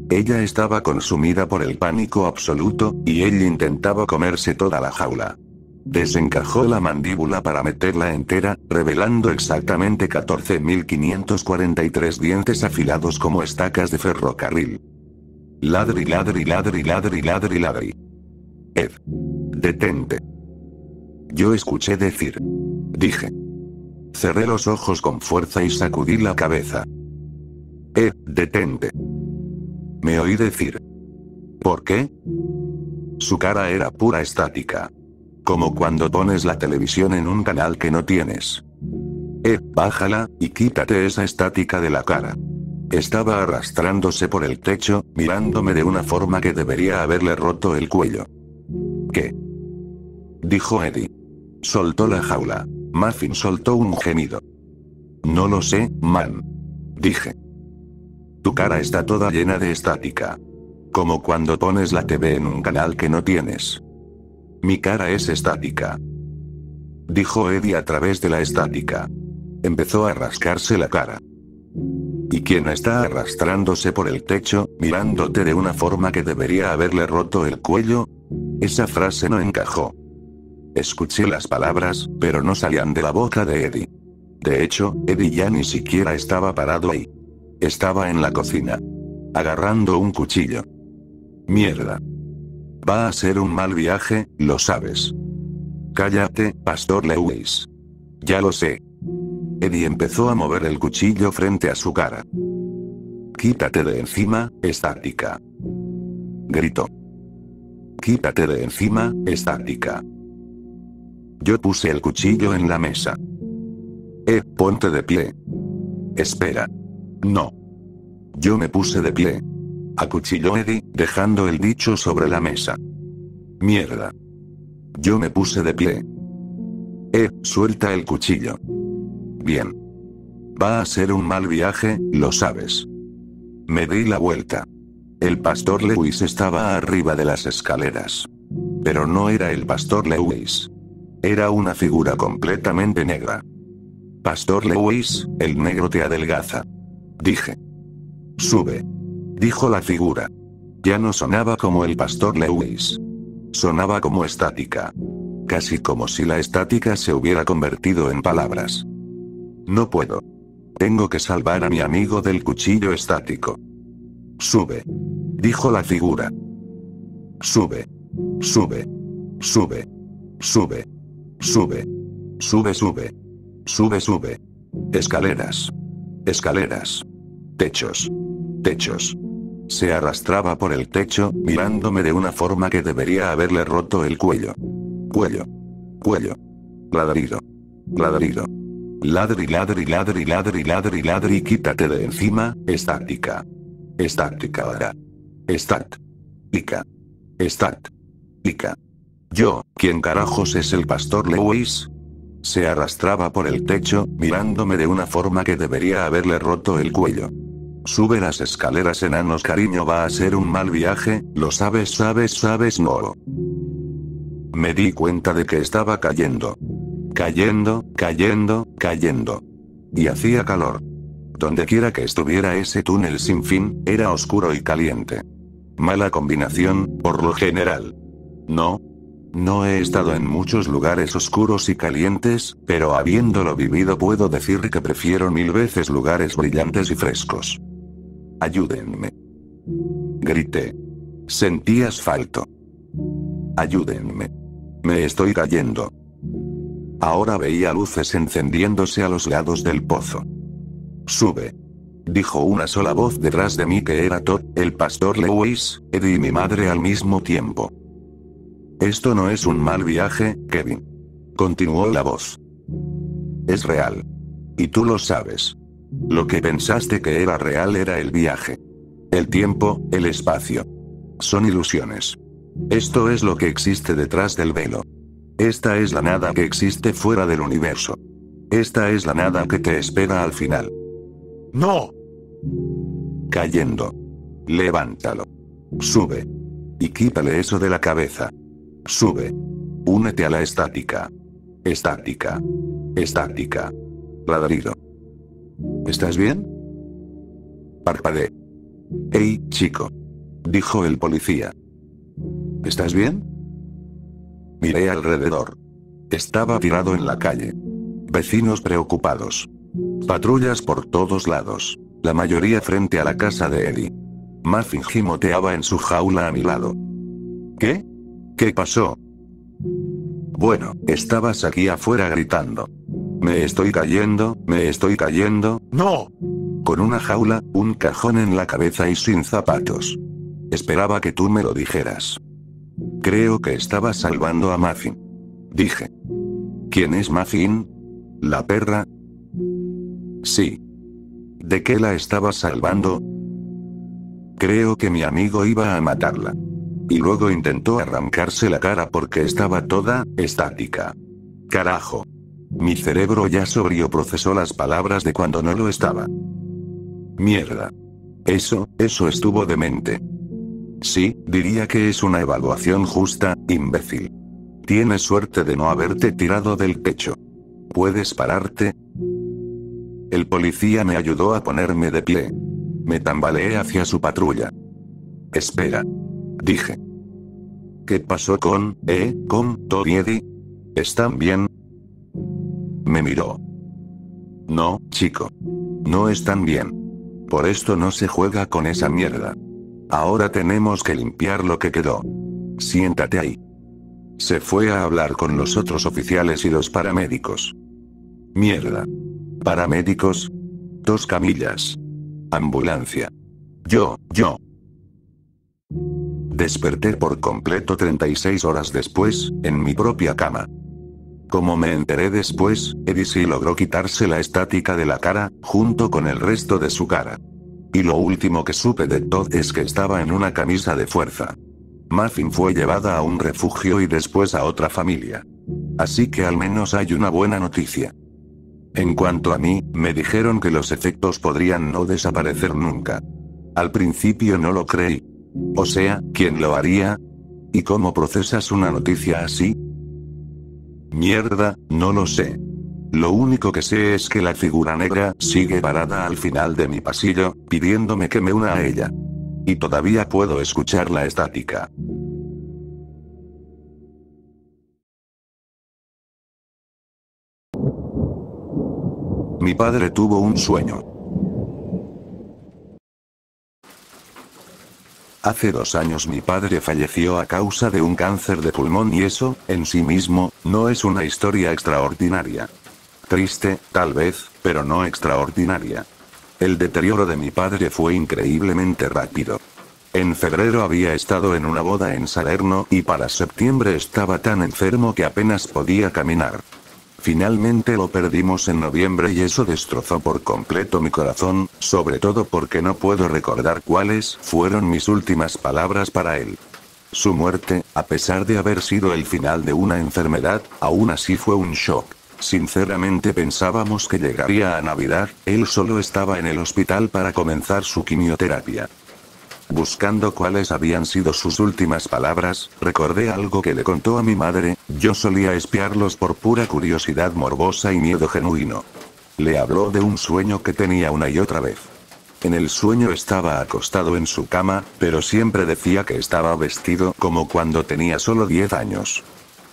Ella estaba consumida por el pánico absoluto, y él intentaba comerse toda la jaula. Desencajó la mandíbula para meterla entera, revelando exactamente 14.543 dientes afilados como estacas de ferrocarril. Ladri, ladri, ladri, ladri, ladri, ladri. Ed. Detente. Yo escuché decir. Dije. Cerré los ojos con fuerza y sacudí la cabeza. Detente. Me oí decir. ¿Por qué? Su cara era pura estática. Como cuando pones la televisión en un canal que no tienes. Bájala, y quítate esa estática de la cara. Estaba arrastrándose por el techo, mirándome de una forma que debería haberle roto el cuello. ¿Qué? Dijo Eddie. Soltó la jaula. Muffin soltó un gemido. No lo sé, man. Dije. Tu cara está toda llena de estática. Como cuando pones la TV en un canal que no tienes. Mi cara es estática. Dijo Eddie a través de la estática. Empezó a rascarse la cara. ¿Y quién está arrastrándose por el techo, mirándote de una forma que debería haberle roto el cuello? Esa frase no encajó. Escuché las palabras, pero no salían de la boca de Eddie. De hecho, Eddie ya ni siquiera estaba parado ahí. Estaba en la cocina. Agarrando un cuchillo. Mierda. Va a ser un mal viaje, lo sabes. Cállate, Pastor Lewis. Ya lo sé. Eddie empezó a mover el cuchillo frente a su cara. Quítate de encima, estática. Gritó. Quítate de encima, estática. Yo puse el cuchillo en la mesa. Ponte de pie. Espera. No. Yo me puse de pie. Acuchilló Eddie, dejando el dicho sobre la mesa. Mierda. Yo me puse de pie. Suelta el cuchillo. Bien. Va a ser un mal viaje, lo sabes. Me di la vuelta. El Pastor Lewis estaba arriba de las escaleras. Pero no era el Pastor Lewis. Era una figura completamente negra. Pastor Lewis, el negro te adelgaza. Dije. Sube. Dijo la figura. Ya no sonaba como el Pastor Lewis. Sonaba como estática. Casi como si la estática se hubiera convertido en palabras. No puedo. Tengo que salvar a mi amigo del cuchillo estático. Sube. Dijo la figura. Sube. Sube. Sube. Sube. Sube. Sube, sube. Sube, sube. Escaleras. Escaleras. Techos. Techos. Se arrastraba por el techo, mirándome de una forma que debería haberle roto el cuello. Cuello. Cuello. Ladrido. Ladrido. Ladri, ladri, ladri, ladri, ladri, ladri, quítate de encima, estática. Estática ahora. Estática. Estática. Yo, ¿quién carajos es el Pastor Lewis? Se arrastraba por el techo, mirándome de una forma que debería haberle roto el cuello. Sube las escaleras, enanos, cariño, va a ser un mal viaje, lo sabes, sabes, no. Me di cuenta de que estaba cayendo. Cayendo, cayendo, cayendo. Y hacía calor. Dondequiera que estuviera ese túnel sin fin, era oscuro y caliente. Mala combinación, por lo general. No he estado en muchos lugares oscuros y calientes, pero habiéndolo vivido puedo decir que prefiero 1000 veces lugares brillantes y frescos. Ayúdenme. Grité. Sentí asfalto. Ayúdenme. Me estoy cayendo. Ahora veía luces encendiéndose a los lados del pozo. Sube. Dijo una sola voz detrás de mí que era Todd, el Pastor Lewis, Eddie y mi madre al mismo tiempo. Esto no es un mal viaje, Kevin. Continuó la voz. Es real. Y tú lo sabes. Lo que pensaste que era real era el viaje. El tiempo, el espacio. Son ilusiones. Esto es lo que existe detrás del velo. Esta es la nada que existe fuera del universo. Esta es la nada que te espera al final. ¡No! Cayendo. Levántalo. Sube. Y quítale eso de la cabeza. Sube. Únete a la estática. Estática. Estática. Ladrido. ¿Estás bien? Parpadeé. «Hey, chico», dijo el policía. ¿Estás bien? Miré alrededor. Estaba tirado en la calle. Vecinos preocupados. Patrullas por todos lados, la mayoría frente a la casa de Eddie. Muffin gimoteaba en su jaula a mi lado. ¿Qué? ¿Qué pasó? Bueno, estabas aquí afuera gritando. Me estoy cayendo, me estoy cayendo. ¡No! Con una jaula, un cajón en la cabeza y sin zapatos. Esperaba que tú me lo dijeras. Creo que estabas salvando a Muffin. Dije. ¿Quién es Muffin? ¿La perra? Sí. ¿De qué la estabas salvando? Creo que mi amigo iba a matarla. Y luego intentó arrancarse la cara porque estaba toda estática. Carajo. Mi cerebro ya sobrio procesó las palabras de cuando no lo estaba. Mierda. Eso estuvo demente. Sí, diría que es una evaluación justa, imbécil. Tienes suerte de no haberte tirado del techo. ¿Puedes pararte? El policía me ayudó a ponerme de pie. Me tambaleé hacia su patrulla. Espera. Dije. ¿Qué pasó con Todd y Eddie? ¿Están bien? Me miró. No, chico. No están bien. Por esto no se juega con esa mierda. Ahora tenemos que limpiar lo que quedó. Siéntate ahí. Se fue a hablar con los otros oficiales y los paramédicos. Mierda. ¿Paramédicos? 2 camillas. Ambulancia. Yo. Desperté por completo 36 horas después, en mi propia cama. Como me enteré después, Eddie sí logró quitarse la estática de la cara, junto con el resto de su cara. Y lo último que supe de Todd es que estaba en una camisa de fuerza. Muffin fue llevada a un refugio y después a otra familia. Así que al menos hay una buena noticia. En cuanto a mí, me dijeron que los efectos podrían no desaparecer nunca. Al principio no lo creí. O sea, ¿quién lo haría? ¿Y cómo procesas una noticia así? Mierda, no lo sé. Lo único que sé es que la figura negra sigue parada al final de mi pasillo, pidiéndome que me una a ella. Y todavía puedo escuchar la estática. Mi padre tuvo un sueño. Hace 2 años mi padre falleció a causa de un cáncer de pulmón y eso, en sí mismo, no es una historia extraordinaria. Triste, tal vez, pero no extraordinaria. El deterioro de mi padre fue increíblemente rápido. En febrero había estado en una boda en Salerno y para septiembre estaba tan enfermo que apenas podía caminar. Finalmente lo perdimos en noviembre y eso destrozó por completo mi corazón, sobre todo porque no puedo recordar cuáles fueron mis últimas palabras para él. Su muerte, a pesar de haber sido el final de una enfermedad, aún así fue un shock. Sinceramente pensábamos que llegaría a Navidad, él solo estaba en el hospital para comenzar su quimioterapia. Buscando cuáles habían sido sus últimas palabras, recordé algo que le contó a mi madre. Yo solía espiarlos por pura curiosidad morbosa y miedo genuino. Le habló de un sueño que tenía una y otra vez. En el sueño estaba acostado en su cama, pero siempre decía que estaba vestido como cuando tenía solo 10 años.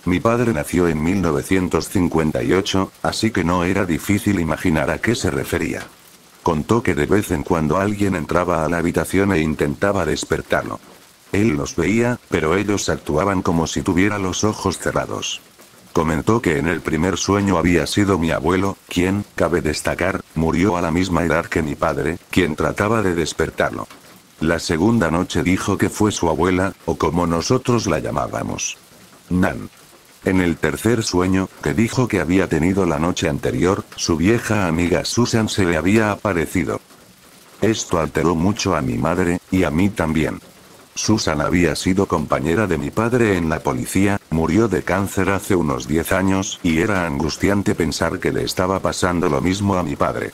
Mi padre nació en 1958, así que no era difícil imaginar a qué se refería. Contó que de vez en cuando alguien entraba a la habitación e intentaba despertarlo. Él los veía, pero ellos actuaban como si tuviera los ojos cerrados. Comentó que en el primer sueño había sido mi abuelo, quien, cabe destacar, murió a la misma edad que mi padre, quien trataba de despertarlo. La segunda noche dijo que fue su abuela, o como nosotros la llamábamos, Nan. En el tercer sueño, que dijo que había tenido la noche anterior, su vieja amiga Susan se le había aparecido. Esto alteró mucho a mi madre, y a mí también. Susan había sido compañera de mi padre en la policía, murió de cáncer hace unos 10 años, y era angustiante pensar que le estaba pasando lo mismo a mi padre.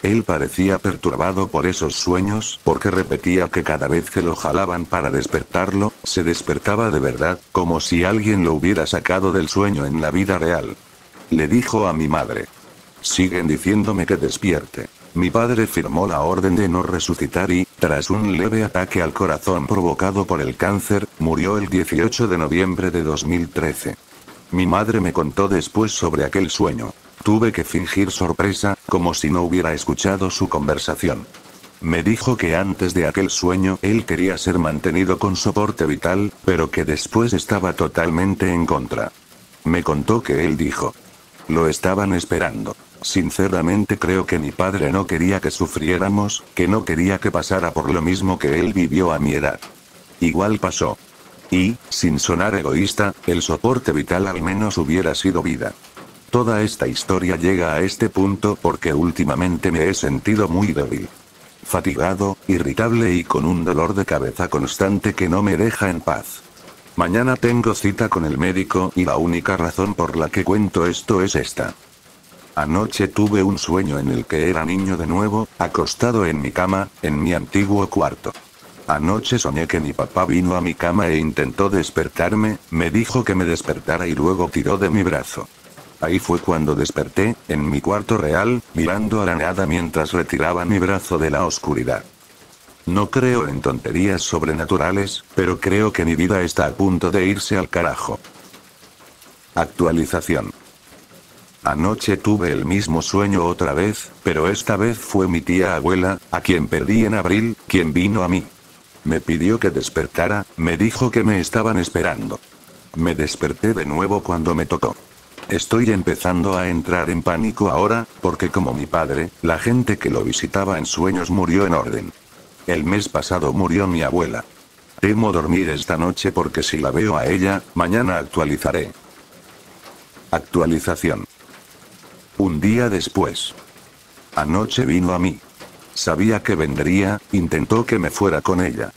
Él parecía perturbado por esos sueños porque repetía que cada vez que lo jalaban para despertarlo, se despertaba de verdad, como si alguien lo hubiera sacado del sueño en la vida real. Le dijo a mi madre. Siguen diciéndome que despierte. Mi padre firmó la orden de no resucitar y, tras un leve ataque al corazón provocado por el cáncer, murió el 18 de noviembre de 2013. Mi madre me contó después sobre aquel sueño. Tuve que fingir sorpresa, como si no hubiera escuchado su conversación. Me dijo que antes de aquel sueño él quería ser mantenido con soporte vital, pero que después estaba totalmente en contra. Me contó que él dijo. Lo estaban esperando. Sinceramente creo que mi padre no quería que sufriéramos, que no quería que pasara por lo mismo que él vivió a mi edad. Igual pasó. Y, sin sonar egoísta, el soporte vital al menos hubiera sido vida. Toda esta historia llega a este punto porque últimamente me he sentido muy débil. Fatigado, irritable y con un dolor de cabeza constante que no me deja en paz. Mañana tengo cita con el médico y la única razón por la que cuento esto es esta. Anoche tuve un sueño en el que era niño de nuevo, acostado en mi cama, en mi antiguo cuarto. Anoche soñé que mi papá vino a mi cama e intentó despertarme, me dijo que me despertara y luego tiró de mi brazo. Ahí fue cuando desperté, en mi cuarto real, mirando a la nada mientras retiraba mi brazo de la oscuridad. No creo en tonterías sobrenaturales, pero creo que mi vida está a punto de irse al carajo. Actualización. Anoche tuve el mismo sueño otra vez, pero esta vez fue mi tía abuela, a quien perdí en abril, quien vino a mí. Me pidió que despertara, me dijo que me estaban esperando. Me desperté de nuevo cuando me tocó. Estoy empezando a entrar en pánico ahora, porque como mi padre, la gente que lo visitaba en sueños murió en orden. El mes pasado murió mi abuela. Temo dormir esta noche porque si la veo a ella, mañana actualizaré. Actualización. Un día después. Anoche vino a mí. Sabía que vendría, intentó que me fuera con ella.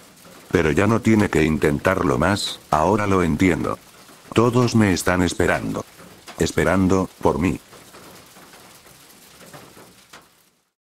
Pero ya no tiene que intentarlo más, ahora lo entiendo. Todos me están esperando. Esperando, por mí.